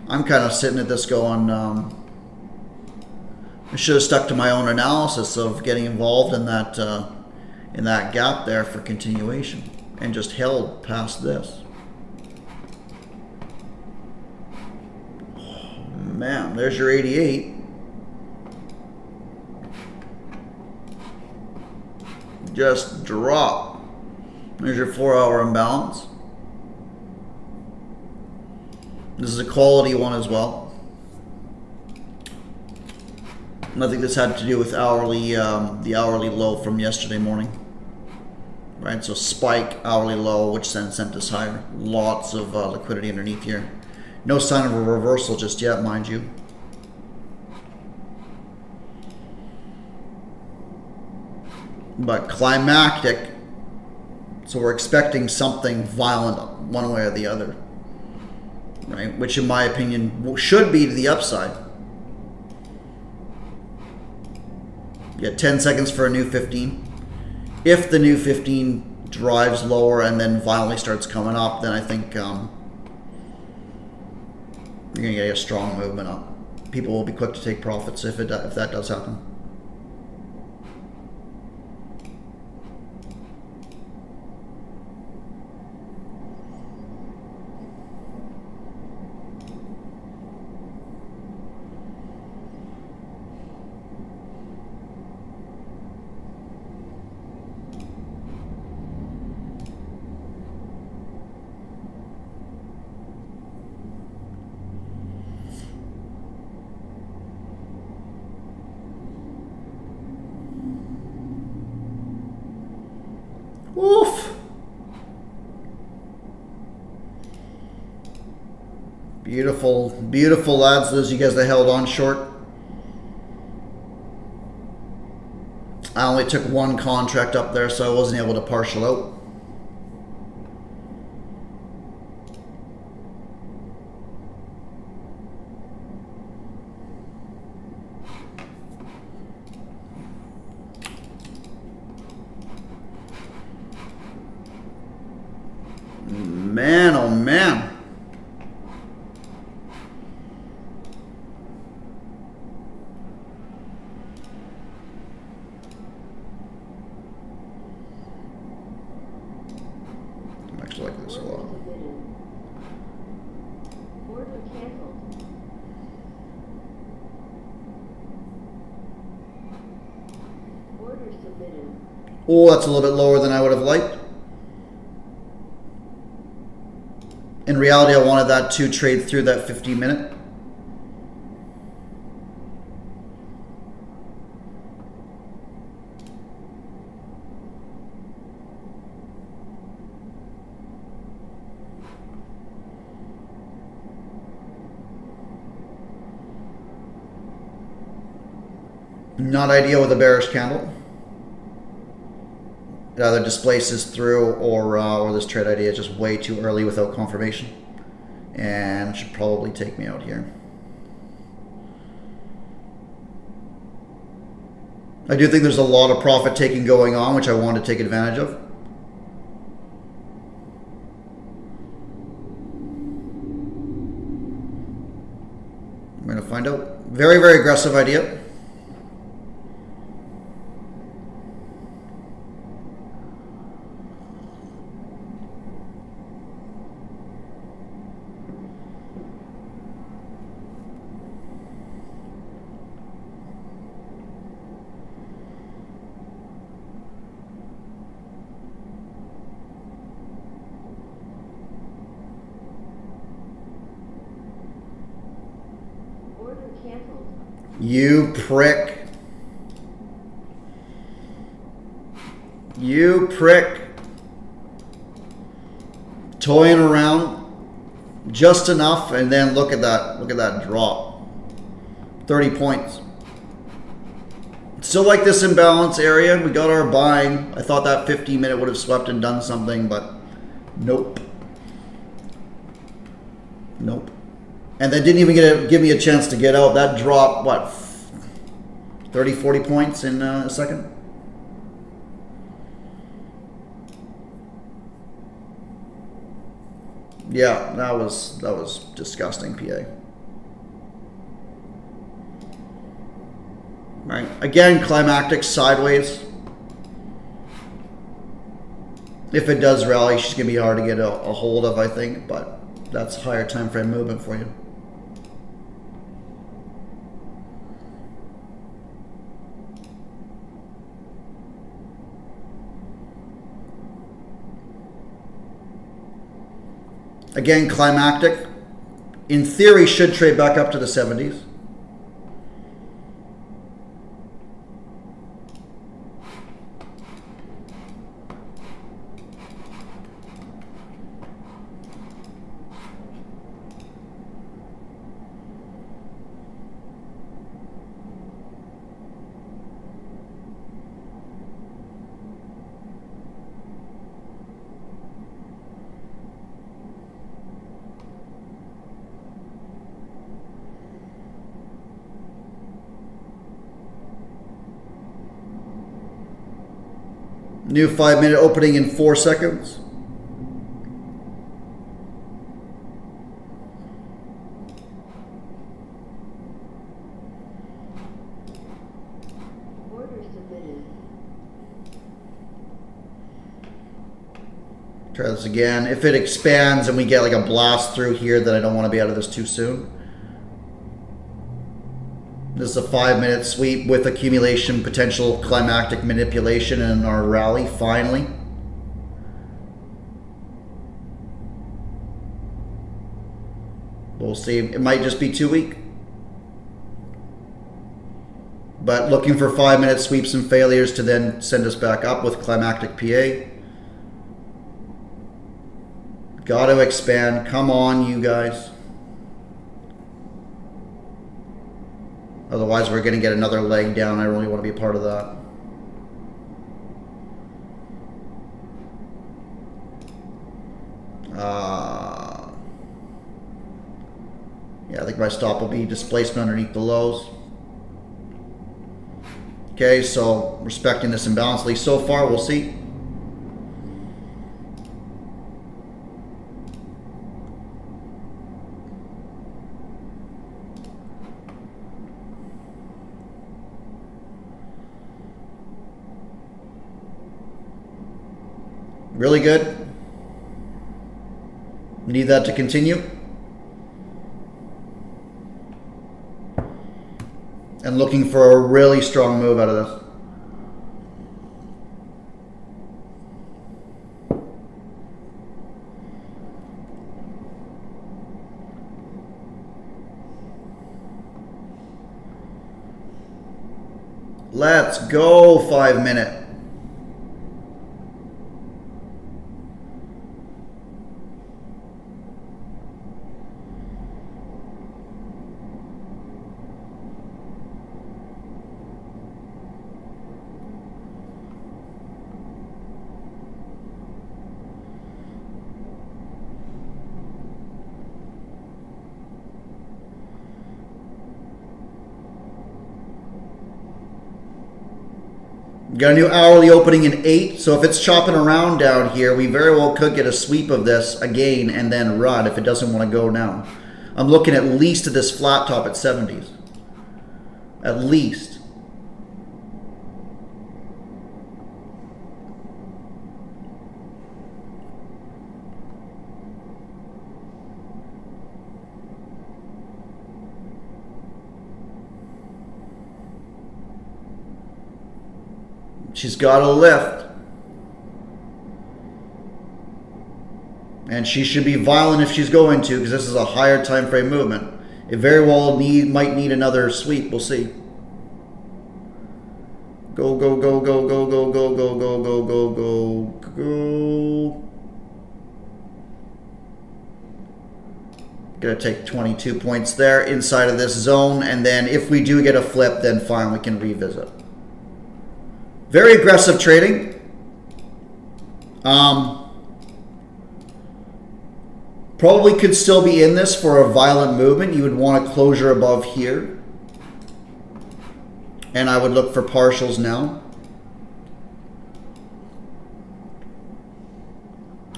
I'm kind of sitting at this going, I should have stuck to my own analysis of getting involved in that gap there for continuation and just held past this. Man, there's your 88. Just drop. There's your 4-hour imbalance. This is a quality one as well. And I think this had to do with hourly, the hourly low from yesterday morning. Right, so spike, hourly low, which then sent us higher. Lots of liquidity underneath here. No sign of a reversal just yet, mind you. But climactic, so we're expecting something violent one way or the other. Right, which in my opinion should be to the upside. You got 10 seconds for a new 15. If the new 15 drives lower and then violently starts coming up, then I think you're going to get a strong movement up. People will be quick to take profits if that does happen. Oof. Beautiful, beautiful lads. Those of you guys that held on short. I only took one contract up there, so I wasn't able to partial out. Man, oh man. I actually like this a lot. Order canceled. Order submitted. Oh, that's a little bit lower than I would have liked. In reality, I wanted that to trade through that 15-minute. Not ideal with a bearish candle. It either displaces through or this trade idea is just way too early without confirmation. And should probably take me out here. I do think there's a lot of profit taking going on, which I want to take advantage of. I'm going to find out. Very, very aggressive idea. You prick. You prick. Toying around just enough, and then look at that. Look at that drop. 30 points. Still like this imbalance area. We got our buying. I thought that 15-minute would have swept and done something, but nope. Nope. And they didn't even give me a chance to get out. That dropped, what, 30, 40 points in a second? Yeah, that was disgusting, PA. Right. Again, climactic sideways. If it does rally, she's going to be hard to get a hold of, I think, but that's higher time frame movement for you. Again, climactic. In theory, should trade back up to the 70s. New 5-minute opening in 4 seconds. Order submitted. Try this again. If it expands and we get like a blast through here, then I don't want to be out of this too soon. This is a 5-minute sweep with accumulation, potential climactic manipulation in our rally, finally. We'll see. It might just be too weak. But looking for 5-minute sweeps and failures to then send us back up with climactic PA. Got to expand. Come on, you guys. Otherwise, we're going to get another leg down. I really want to be a part of that. Yeah, I think my stop will be displacement underneath the lows. Okay, so respecting this imbalance, at least so far, we'll see. Really good. Need that to continue. And looking for a really strong move out of this. Let's go, 5 minute. Got a new hourly opening in 8, so if it's chopping around down here, we very well could get a sweep of this again and then run if it doesn't want to go now. I'm looking at least at this flat top at 70s. At least. She's got a lift. And she should be violent if she's going to, because this is a higher time frame movement. It very well might need another sweep. We'll see. Go, go, go, go, go, go, go, go, go, go, go, go, go. Gonna take 22 points there inside of this zone, and then if we do get a flip, then fine, we can revisit. Very aggressive trading. Probably could still be in this for a violent movement. You would want a closure above here. And I would look for partials now.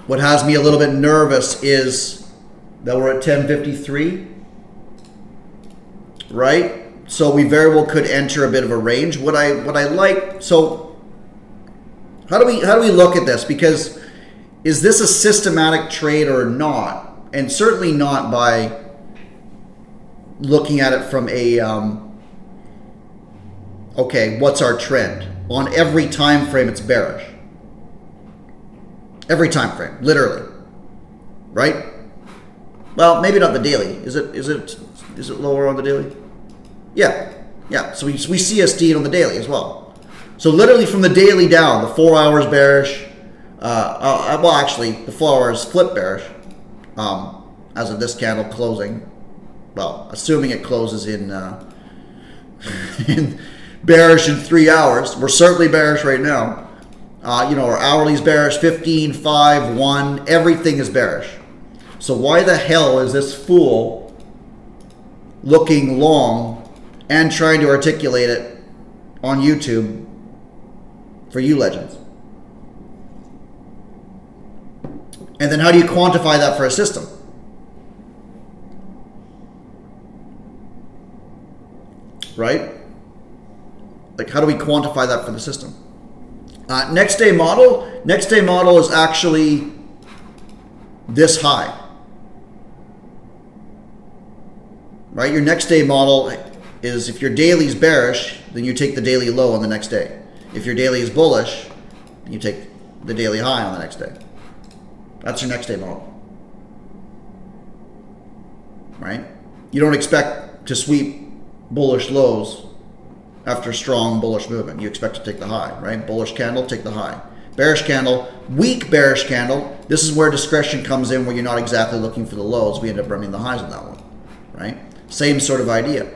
What has me a little bit nervous is that we're at 1053. Right? So we very well could enter a bit of a range. What I like, so how do we look at this? Because is this a systematic trade or not? And certainly not by looking at it from a okay, what's our trend? On every time frame it's bearish. Every time frame, literally. Right? Well, maybe not the daily. Is it lower on the daily? Yeah, yeah. So we see SD on the daily as well. So literally from the daily down, the 4 hours bearish. Well, actually, the 4 hours flip bearish. As of this candle closing. Well, assuming it closes in, in bearish in 3 hours. We're certainly bearish right now. You know, our hourly's bearish, 15, 5, 1. Everything is bearish. So why the hell is this fool looking long and trying to articulate it on YouTube for you legends? And then how do you quantify that for a system? Right? Like, how do we quantify that for the system? Next day model is actually this high. Right? Your next day model is, if your daily is bearish, then you take the daily low on the next day. If your daily is bullish, then you take the daily high on the next day. That's your next day model. Right? You don't expect to sweep bullish lows after strong bullish movement. You expect to take the high, right? Bullish candle, take the high. Bearish candle, weak bearish candle. This is where discretion comes in, where you're not exactly looking for the lows. We end up running the highs on that one, right? Same sort of idea.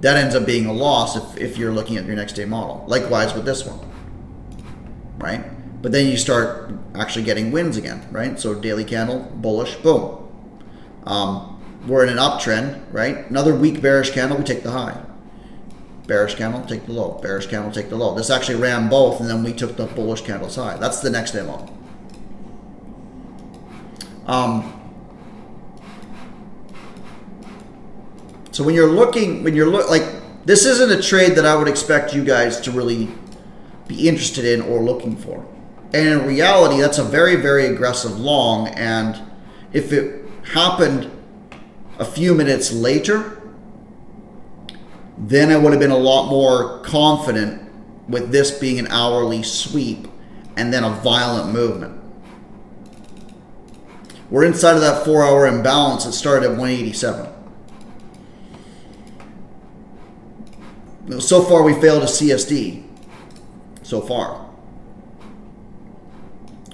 that ends up being a loss if you're looking at your next day model. Likewise with this one, right? But then you start actually getting wins again, right? So daily candle, bullish, boom. We're in an uptrend, right? Another weak bearish candle, we take the high. Bearish candle, take the low. Bearish candle, take the low. This actually ran both, and then we took the bullish candles high. That's the next day model. So when you're like, this isn't a trade that I would expect you guys to really be interested in or looking for. And in reality, that's a very, very aggressive long. And if it happened a few minutes later, then I would have been a lot more confident with this being an hourly sweep and then a violent movement. We're inside of that 4-hour imbalance that started at 187. So far, we failed a CSD. So far.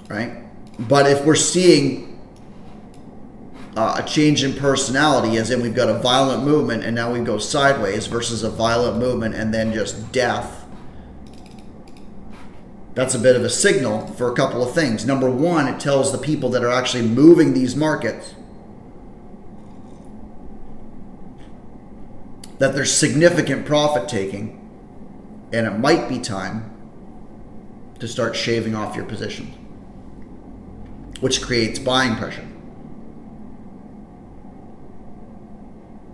Right? But if we're seeing a change in personality, as in we've got a violent movement and now we go sideways versus a violent movement and then just death, that's a bit of a signal for a couple of things. Number one, it tells the people that are actually moving these markets that there's significant profit taking, and it might be time to start shaving off your positions, which creates buying pressure.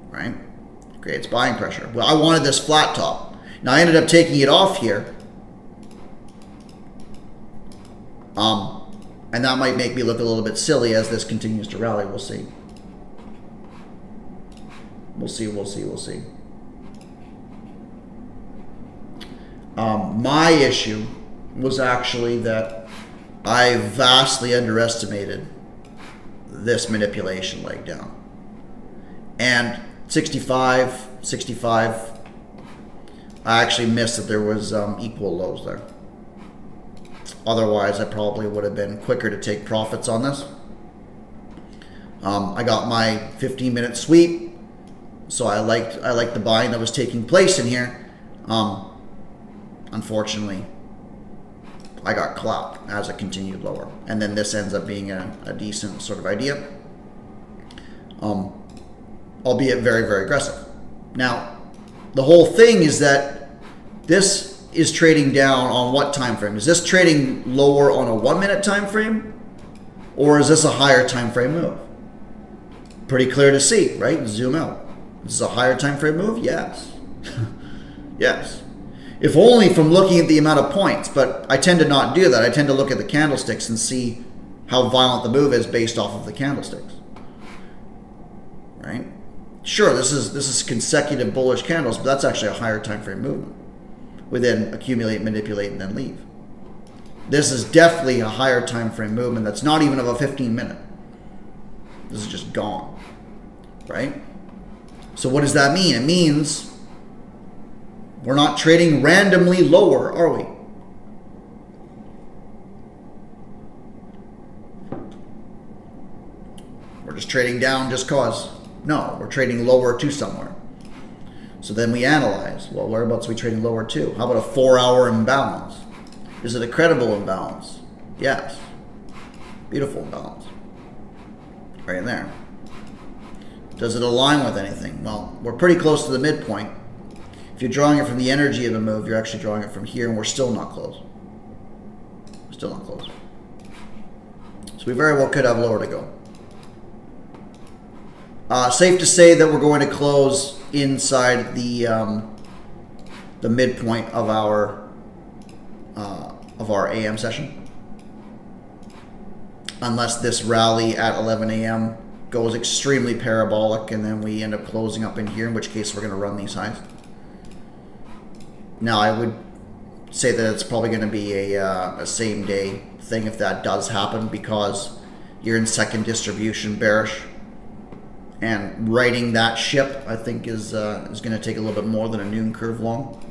Right? Creates buying pressure. Well, I wanted this flat top. Now I ended up taking it off here. And that might make me look a little bit silly as this continues to rally. We'll see. We'll see, we'll see, we'll see. My issue was actually that I vastly underestimated this manipulation leg down. And 65, I actually missed that there was equal lows there. Otherwise, I probably would have been quicker to take profits on this. I got my 15-minute sweep, so I liked the buying that was taking place in here. Unfortunately, I got clapped as it continued lower, and then this ends up being a decent sort of idea, albeit very, very aggressive. Now, the whole thing is that this is trading down on what time frame? Is this trading lower on a 1-minute time frame, or is this a higher time frame move? Pretty clear to see, right? Zoom out. This is a higher time frame move? Yes. Yes. If only from looking at the amount of points, but I tend to not do that. I tend to look at the candlesticks and see how violent the move is based off of the candlesticks. Right? Sure, this is consecutive bullish candles, but that's actually a higher time frame movement. We then accumulate, manipulate, and then leave. This is definitely a higher time frame movement that's not even of a 15-minute. This is just gone, right? So what does that mean? It means we're not trading randomly lower, are we? We're just trading down just cause. No, we're trading lower to somewhere. So then we analyze, well, whereabouts are we trading lower to? How about a 4-hour imbalance? Is it a credible imbalance? Yes. Beautiful imbalance. Right in there. Does it align with anything? Well, we're pretty close to the midpoint. If you're drawing it from the energy of the move, you're actually drawing it from here, and we're still not close. Still not close. So we very well could have lower to go. Safe to say that we're going to close inside the midpoint of our AM session, unless this rally at 11 a.m. goes extremely parabolic and then we end up closing up in here, in which case we're going to run these highs. Now, I would say that it's probably going to be a same day thing if that does happen, because you're in second distribution bearish. And righting that ship, I think, is going to take a little bit more than a noon curve long.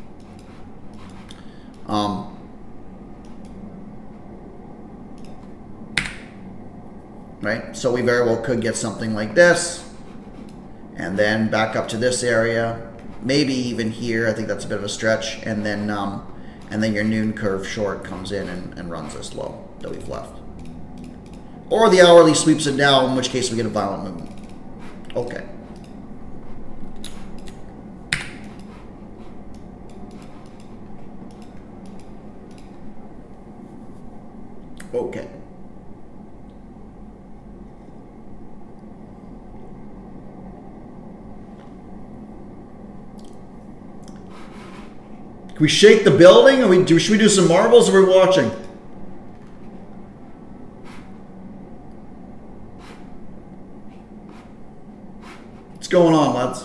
Right? So we very well could get something like this, and then back up to this area, maybe even here. I think that's a bit of a stretch, and then your noon curve short comes in and runs this low that we've left. Or the hourly sweeps it down, in which case we get a violent movement. Okay. Okay. Can we shake the building? Should we do some marbles, or are we watching? What's going on, lads?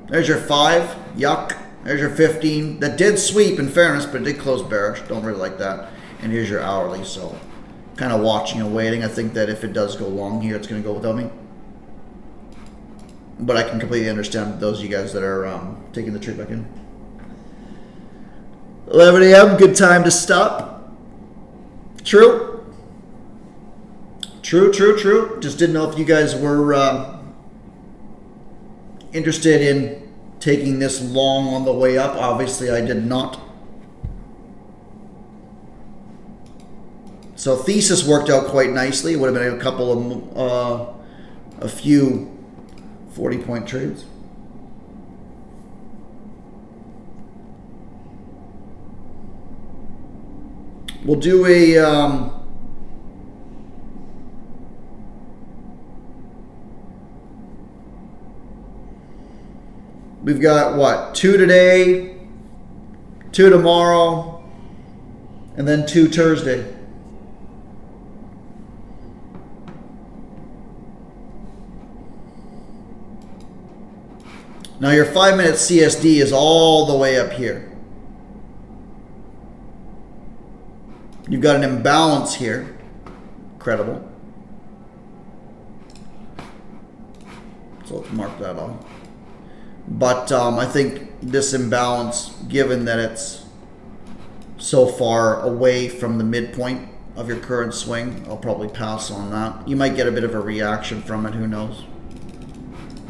There's your 5. Yuck. There's your 15. That did sweep, in fairness, but it did close bearish. Don't really like that. And here's your hourly. So kind of watching and waiting. I think that if it does go long here, it's going to go without me. But I can completely understand those of you guys that are taking the trade back in. 11 a.m., good time to stop. True. True. Just didn't know if you guys were interested in taking this long on the way up. Obviously, I did not. So thesis worked out quite nicely. It would have been a couple of, a few 40-point trades. We'll do a we've got what, 2 today, 2 tomorrow, and then 2 Thursday. Now your 5-minute CSD is all the way up here. You've got an imbalance here. Credible. So let's mark that off. But I think this imbalance, given that it's so far away from the midpoint of your current swing, I'll probably pass on that. You might get a bit of a reaction from it, who knows.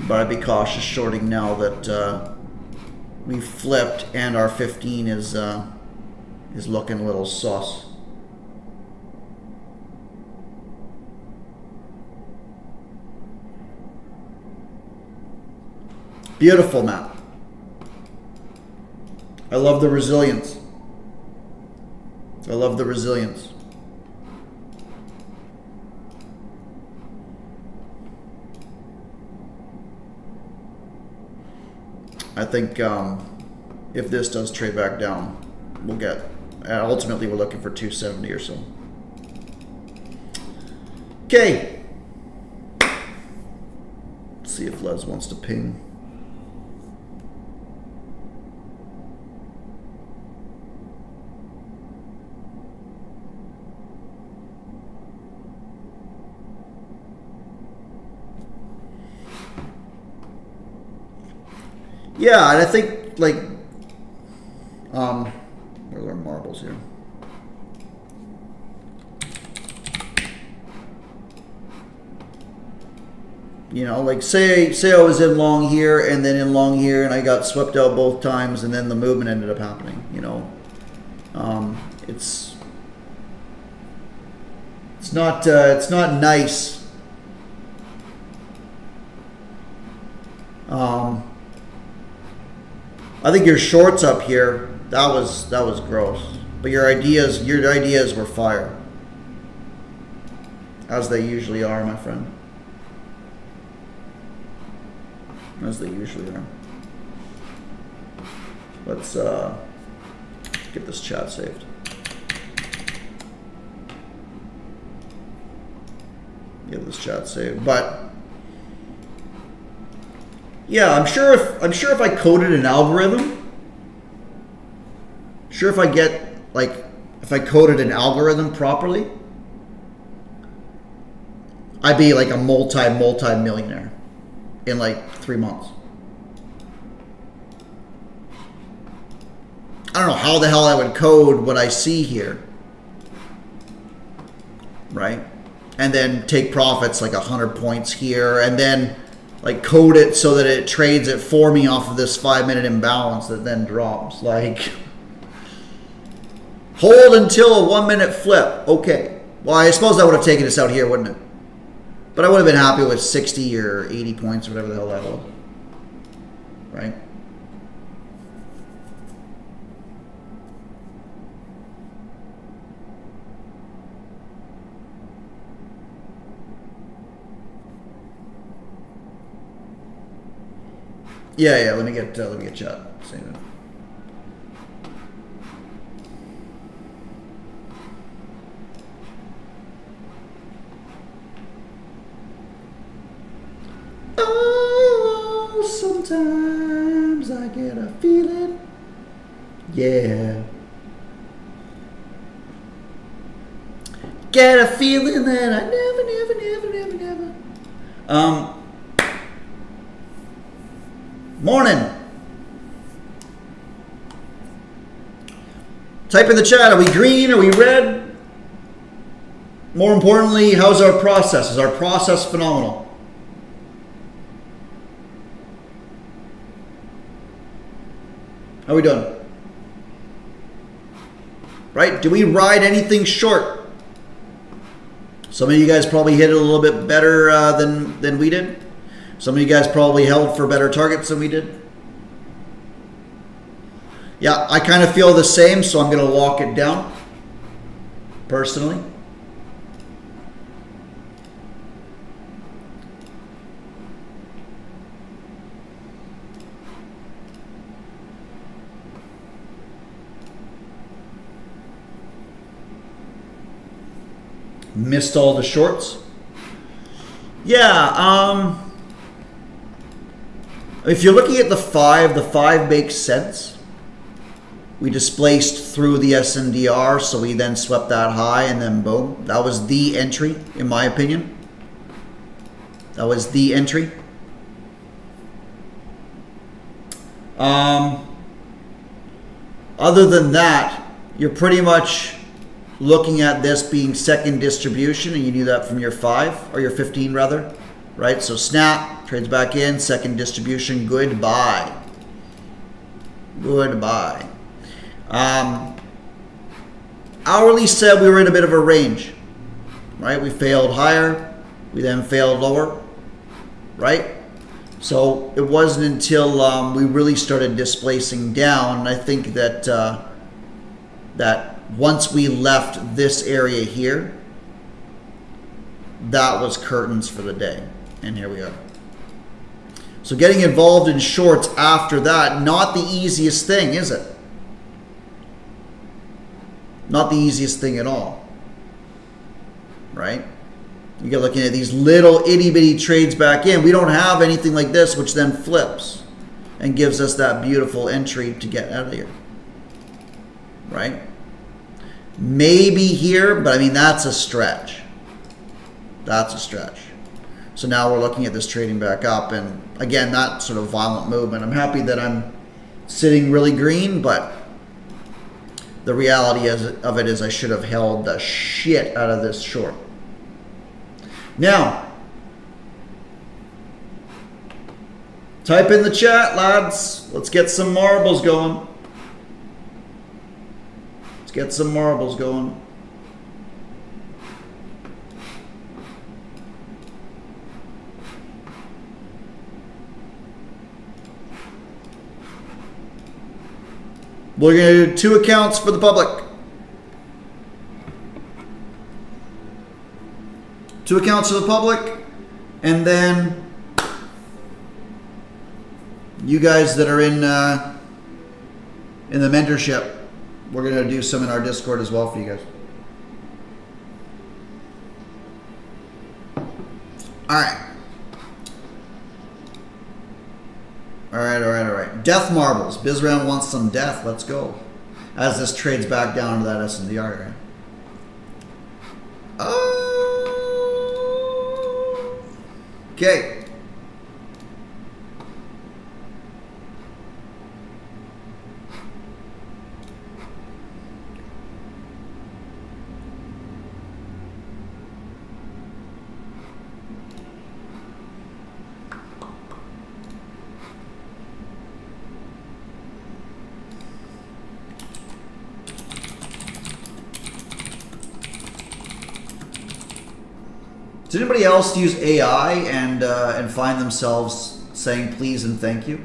But I'd be cautious shorting now that we flipped and our 15 is looking a little sus. Beautiful map. I love the resilience. I love the resilience. I think if this does trade back down, we'll get, ultimately we're looking for 270 or so. Okay. Let's see if Les wants to ping. Yeah, and I think, like, where are our marbles here? You know, like, say I was in long here and then in long here, and I got swept out both times, and then the movement ended up happening. You know, it's not nice. I think your shorts up here, that was gross. But your ideas were fire. As they usually are, my friend. As they usually are. Let's get this chat saved. Get this chat saved. But yeah, I'm sure if I coded an algorithm, if I coded an algorithm properly, I'd be like a multi-millionaire in like 3 months. I don't know how the hell I would code what I see here, right? and then take profits like 100 points here, and then like code it so that it trades it for me off of this 5-minute imbalance that then drops. Like, hold until a 1-minute flip. Okay. Well, I suppose that would have taken us out here, wouldn't it? But I would have been happy with 60 or 80 points or whatever the hell that was. Right? Yeah, let me get chat. Save it. Oh, sometimes I get a feeling. Yeah. Get a feeling that I never. Morning. Type in the chat, are we green? Are we red? More importantly, how's our process? Is our process phenomenal? How are we doing? Right? Do we ride anything short? Some of you guys probably hit it a little bit better than we did. Some of you guys probably held for better targets than we did. Yeah, I kind of feel the same, so I'm going to lock it down, personally. Missed all the shorts. Yeah, if you're looking at the 5 makes sense. We displaced through the SNDR, so we then swept that high, and then boom. That was the entry, in my opinion. That was the entry. Other than that, you're pretty much looking at this being second distribution, and you knew that from your 5, or your 15 rather, right? So snap, trades back in, second distribution, goodbye. Goodbye. Hourly said we were in a bit of a range, right? We failed higher, we then failed lower, right? So it wasn't until we really started displacing down, and I think that that once we left this area here, that was curtains for the day, and here we are. So getting involved in shorts after that, not the easiest thing, is it? Not the easiest thing at all, right? You get looking at these little itty bitty trades back in. We don't have anything like this, which then flips and gives us that beautiful entry to get out of here, right? Maybe here, but I mean, that's a stretch. That's a stretch. So now we're looking at this trading back up, and again, that sort of violent movement. I'm happy that I'm sitting really green, but the reality of it is I should have held the shit out of this short. Now, type in the chat, lads. Let's get some marbles going. Let's get some marbles going. We're going to do 2 accounts for the public. 2 accounts for the public, and then you guys that are in the mentorship, we're going to do some in our Discord as well for you guys. All right. All right. Death marbles. Bizround wants some death. Let's go. As this trades back down to that SNDR area. Okay. Does anybody else use AI and find themselves saying please and thank you?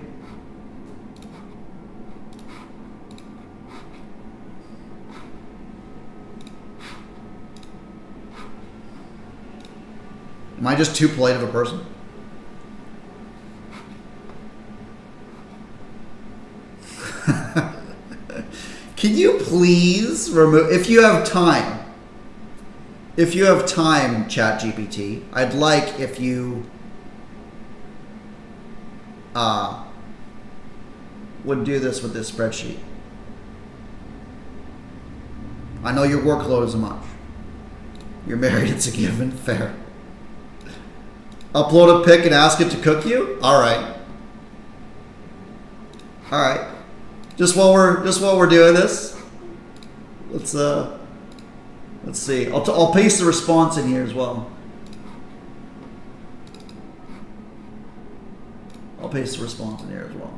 Am I just too polite of a person? Can you please remove, if you have time, ChatGPT, I'd like if you would do this with this spreadsheet. I know your workload is much. You're married, it's a given, fair. Upload a pic and ask it to cook you? Alright. Alright. Just while we're doing this, let's see. I'll paste the response in here as well. I'll paste the response in here as well.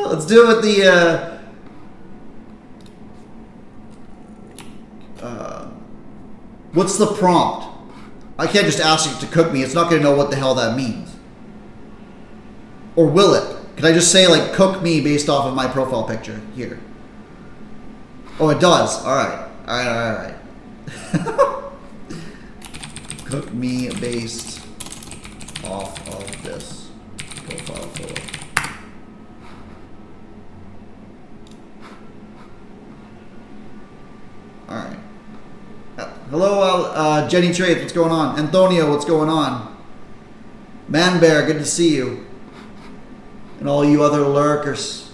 Let's do it with the what's the prompt? I can't just ask it to cook me. It's not going to know what the hell that means. Or will it? Can I just say, like, cook me based off of my profile picture here? Oh, it does. All right. All right. Cook me based off of this profile photo. All right. Hello, Jenny Trades. What's going on? Antonio, what's going on? Man Bear, good to see you. And all you other lurkers.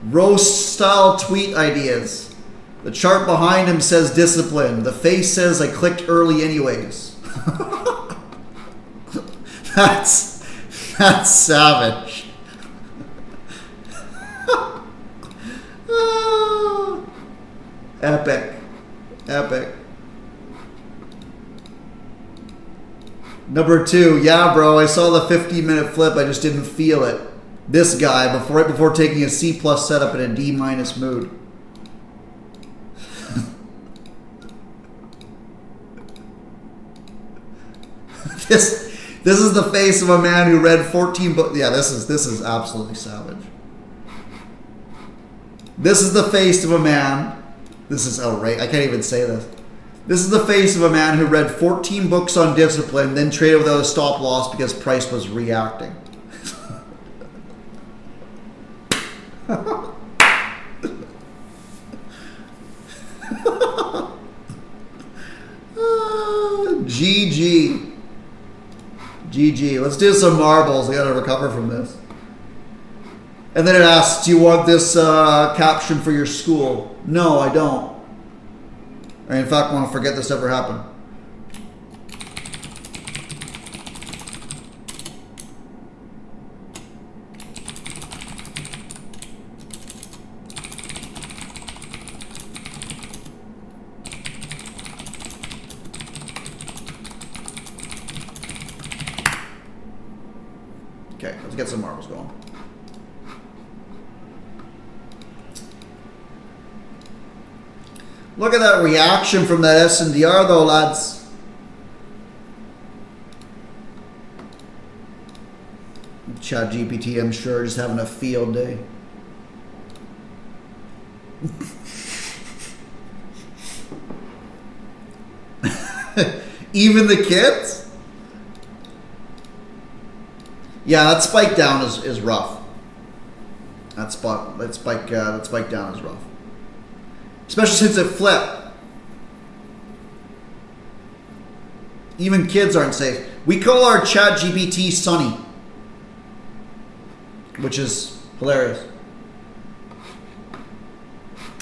Roast style tweet ideas. The chart behind him says discipline. The face says I clicked early anyways. That's savage. Epic. Epic. Number 2, yeah, bro, I saw the 15-minute flip, I just didn't feel it. This guy, right before taking a C+ setup in a D- mood. This is the face of a man who read 14 books. Yeah, this is absolutely savage. This is the face of a man. This is outrageous. I can't even say this. This is the face of a man who read 14 books on discipline, then traded without a stop loss because price was reacting. GG. GG. Let's do some marbles. I gotta recover from this. And then it asks, do you want this caption for your school? No, I don't. I, in fact, want to forget this ever happened. Okay, let's get some marbles going. Look at that reaction from that SNDR though, lads. ChatGPT, I'm sure, is having a field day. Even the kids? Yeah, that spike down is rough. That spike down is rough. Especially since it flipped. Even kids aren't safe. We call our ChatGPT Sunny, which is hilarious.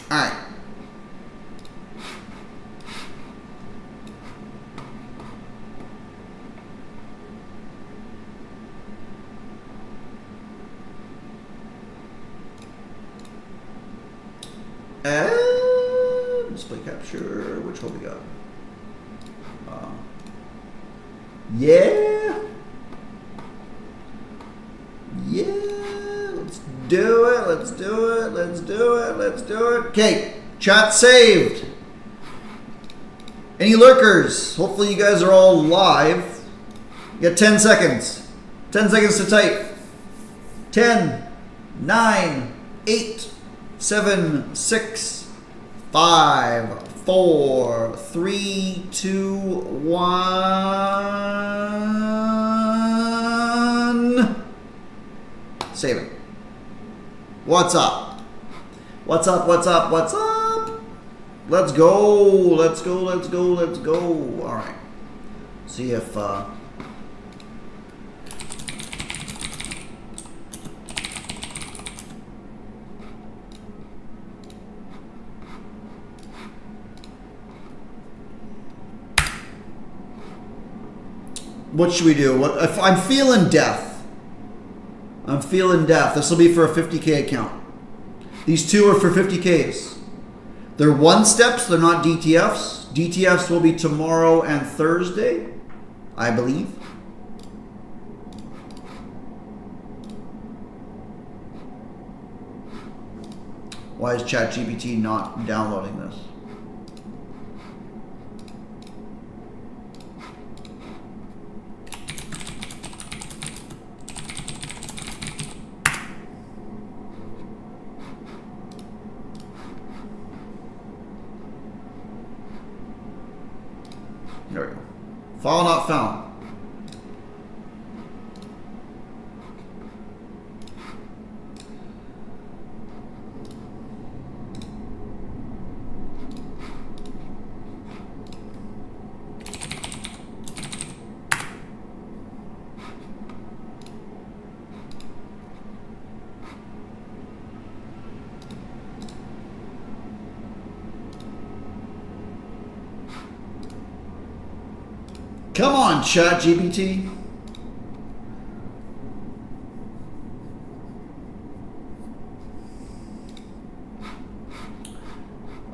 All right. Display capture, which one we got? Yeah. do it. Let's do it. Let's do it. Let's do it. Okay, chat saved. Any lurkers? Hopefully you guys are all live. You got 10 seconds. 10 seconds to type. 10, 9, 8, 7, 6, 5, 4, 3, 2, 1. Save it. What's up? What's up? What's up? What's up? Let's go. Let's go. Let's go. Let's go. All right. See if what should we do? What if I'm feeling death? I'm feeling death. This will be for a 50K account. These two are for 50Ks. They're one steps. They're not DTFs. DTFs will be tomorrow and Thursday, I believe. Why is ChatGPT not downloading this? There we go. File not found. Come on, ChatGPT.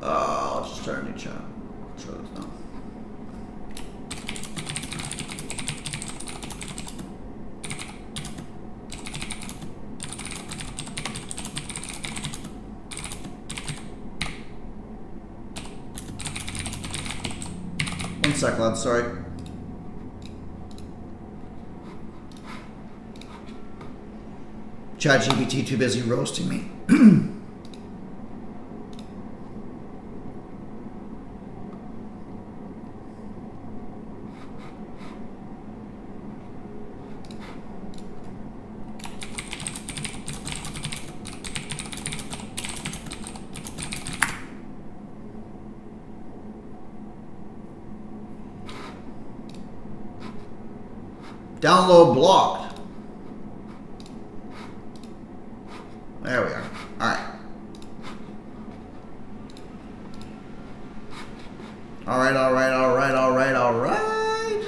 I'll just start a new chat. Try this now. One sec, lads. Sorry. ChatGPT too busy roasting me. Download blocked. There we are. All right. All right, all right, all right, all right, all right.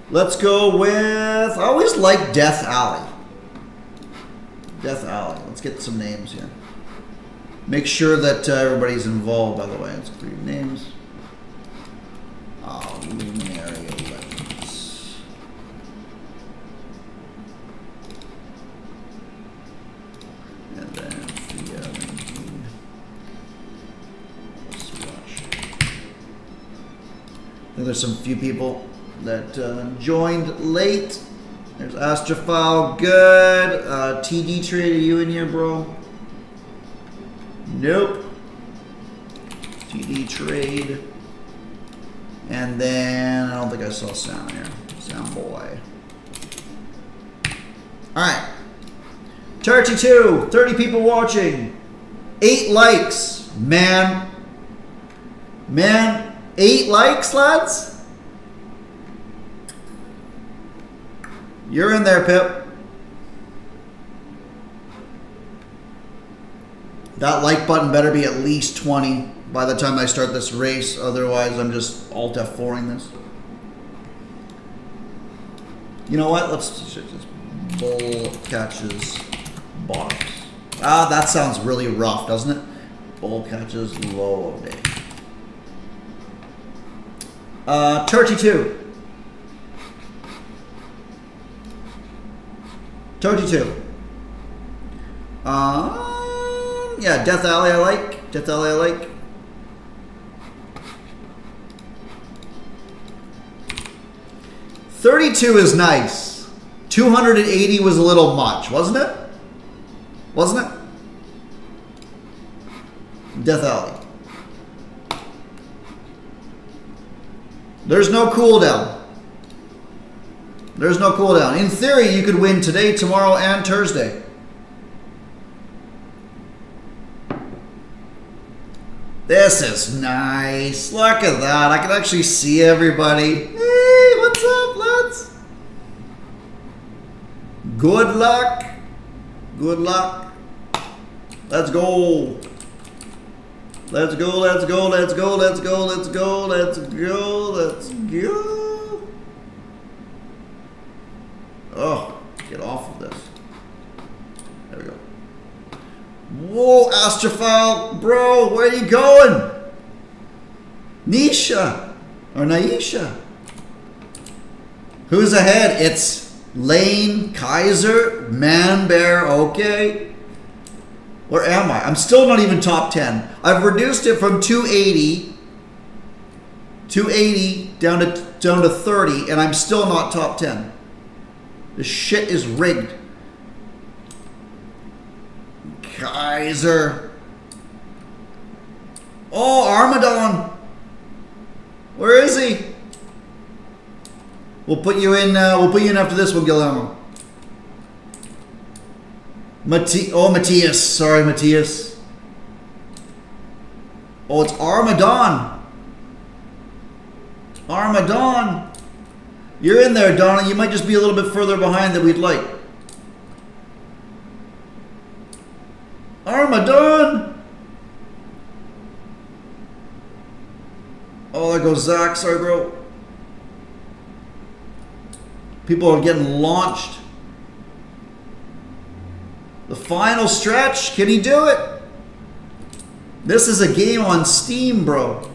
Let's go with, I always like Death Alley. Death Alley. Let's get some names here. Make sure that everybody's involved, by the way. Let's read names. Luminary Legends. And then Thea. Let's watch. I think there's some few people that joined late. There's Astrophile, good. TD Trade, are you in here, bro? Nope. TD Trade. And then, I don't think I saw Sound here. Sound Boy. Alright. 32, 30 people watching. 8 likes. Man, 8 likes, lads? You're in there, Pip. That like button better be at least 20 by the time I start this race. Otherwise, I'm just Alt F4ing this. You know what? Let's just bull catches bottoms. Ah, that sounds really rough, doesn't it? Bull catches low of day. 32. 32. Yeah, Death Alley I like. Death Alley I like. $32 is nice. 280 was a little much, wasn't it? Wasn't it? Death Alley. There's no cooldown. There's no cooldown. In theory, you could win today, tomorrow, and Thursday. This is nice. Look at that. I can actually see everybody. Hey, what's up, lads? Good luck. Good luck. Let's go. Let's go, let's go, let's go, let's go, let's go, let's go, let's go. Oh, get off of this. There we go. Whoa, Astrophile, bro, where are you going? Nisha, or Naisha. Who's ahead? It's Lane, Kaiser, Man Bear, okay. Where am I? I'm still not even top 10. I've reduced it from 280 down to 30, and I'm still not top 10. This shit is rigged. Kaiser. Oh, Armadon. Where is he? We'll put you in. We'll put you in after this one, Guillermo. Matthias. Sorry, Matthias. Oh, it's Armadon. Armadon. You're in there, Donna. You might just be a little bit further behind than we'd like. Armadon. Oh, there goes Zach. Sorry, bro. People are getting launched. The final stretch. Can he do it? This is a game on Steam, bro.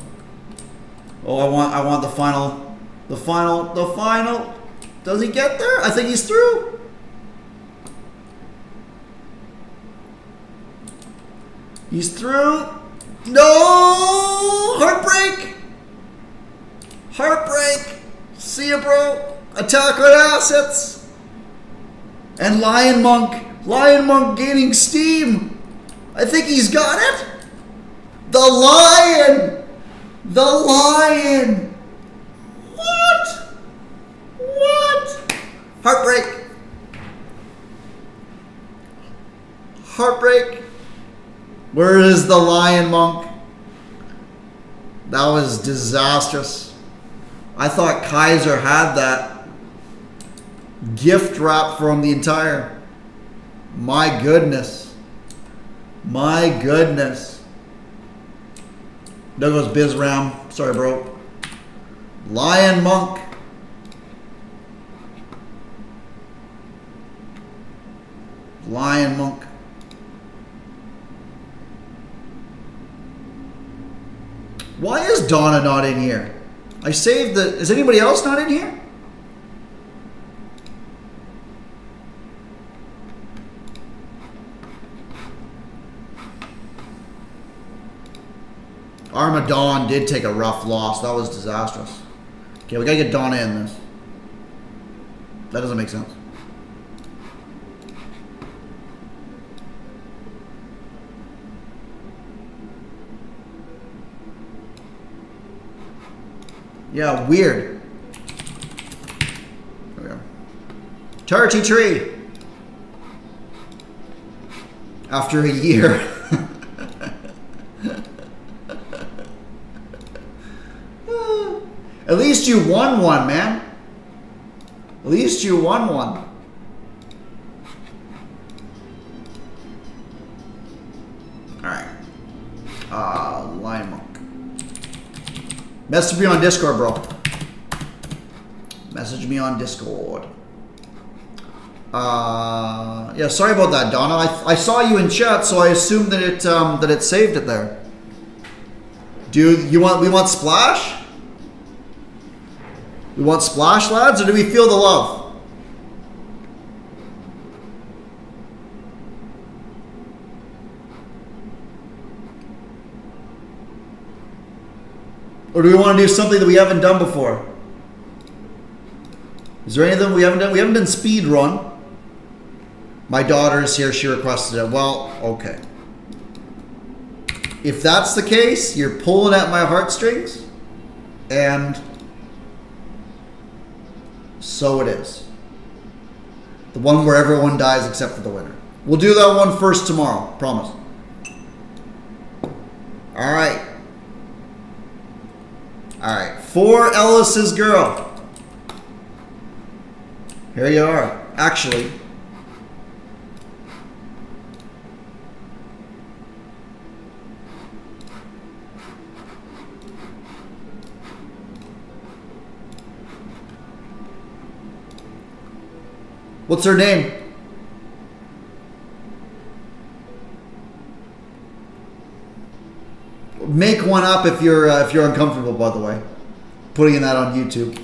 Oh, I want the final. The final. Does he get there? I think he's through. He's through. No! Heartbreak! Heartbreak! See ya, bro. Attack on assets. And Lion Monk. Lion Monk gaining steam. I think he's got it. The Lion. The Lion. What? What? Heartbreak. Heartbreak. Where is the Lion Monk? That was disastrous. I thought Kaiser had that gift wrap from the entire. My goodness. My goodness. There goes Bizram. Sorry, bro. Lion Monk. Lion Monk. Why is Donna not in here? I saved the... Is anybody else not in here? Armadon did take a rough loss. That was disastrous. Okay, we gotta get Donna in this. That doesn't make sense. Yeah, weird. There we go. Turkey tree. After a year. At least you won one, man. At least you won one. Alright. Lion Monk. Message me on Discord, bro. Message me on Discord. Yeah, sorry about that, Donna. I saw you in chat, so I assumed that it saved it there. Do we want Splash? We want Splash, lads, or do we feel the love? Or do we want to do something that we haven't done before? Is there anything we haven't done? We haven't done speed run. My daughter is here. She requested it. Well, okay. If that's the case, you're pulling at my heartstrings. And so it is. The one where everyone dies except for the winner. We'll do that one first tomorrow. Promise. All right. All right. For Ellis's girl. Here you are. Actually. What's her name? Make one up if you're uncomfortable. By the way, putting that on YouTube.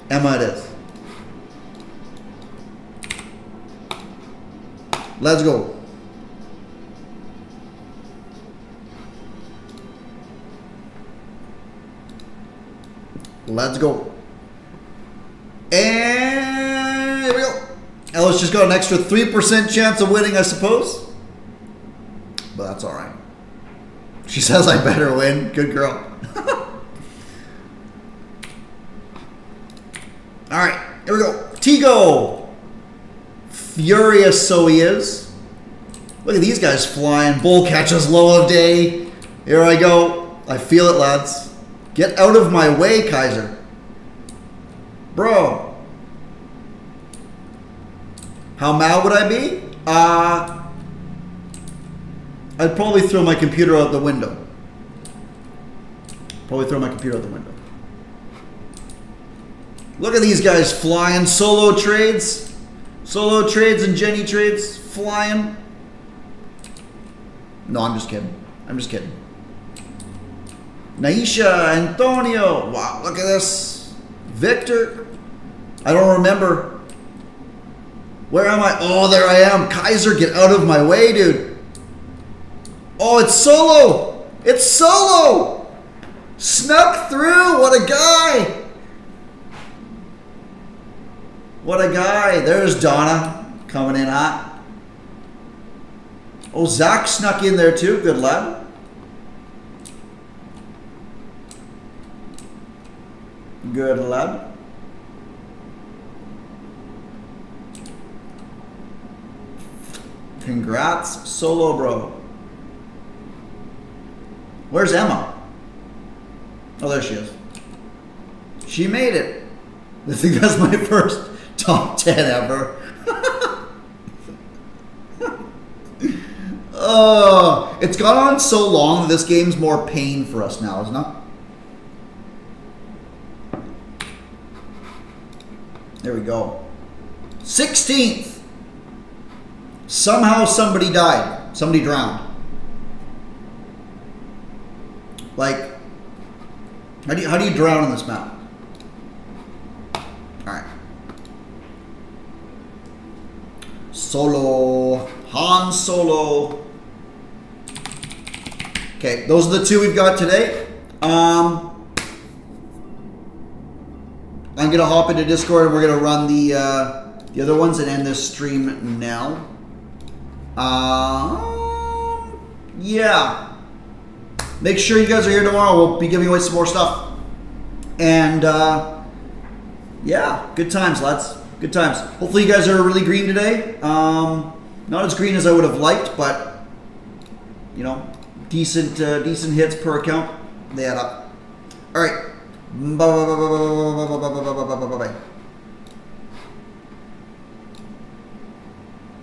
Emma, it is. Let's go. Let's go. And here we go. Ellis just got an extra 3% chance of winning, I suppose. But that's all right. She says I better win. Good girl. All right, here we go. Tigo. Furious, so he is. Look at these guys flying. Bull catches low of day. Here I go. I feel it, lads. Get out of my way, Kaiser. Bro. How mad would I be? I'd probably throw my computer out the window. Look at these guys flying. Solo trades. Solo trades and Jenny trades flying. No, I'm just kidding. Naisha, Antonio. Wow, look at this. Victor. I don't remember. Where am I? Oh, there I am. Kaiser, get out of my way, dude. Oh, it's Solo. It's Solo. Snuck through. What a guy. What a guy. There's Donna coming in hot. Oh, Zach snuck in there too. Good lad. Good lad. Congrats, Solo bro. Where's Emma? Oh, there she is. She made it. I think that's my first top 10 ever. Oh, it's gone on so long that this game's more pain for us now, isn't it? There we go. 16th. Somehow somebody died. Somebody drowned. Like, how do you drown in this map? Alright. Solo. Han Solo. Okay, those are the two we've got today. I'm going to hop into Discord and we're going to run the other ones and end this stream now. Yeah. Make sure you guys are here tomorrow. We'll be giving away some more stuff. And, yeah, good times, lads. Good times. Hopefully you guys are really green today. Not as green as I would have liked, but, you know, decent hits per account. They add up. All right. Bye.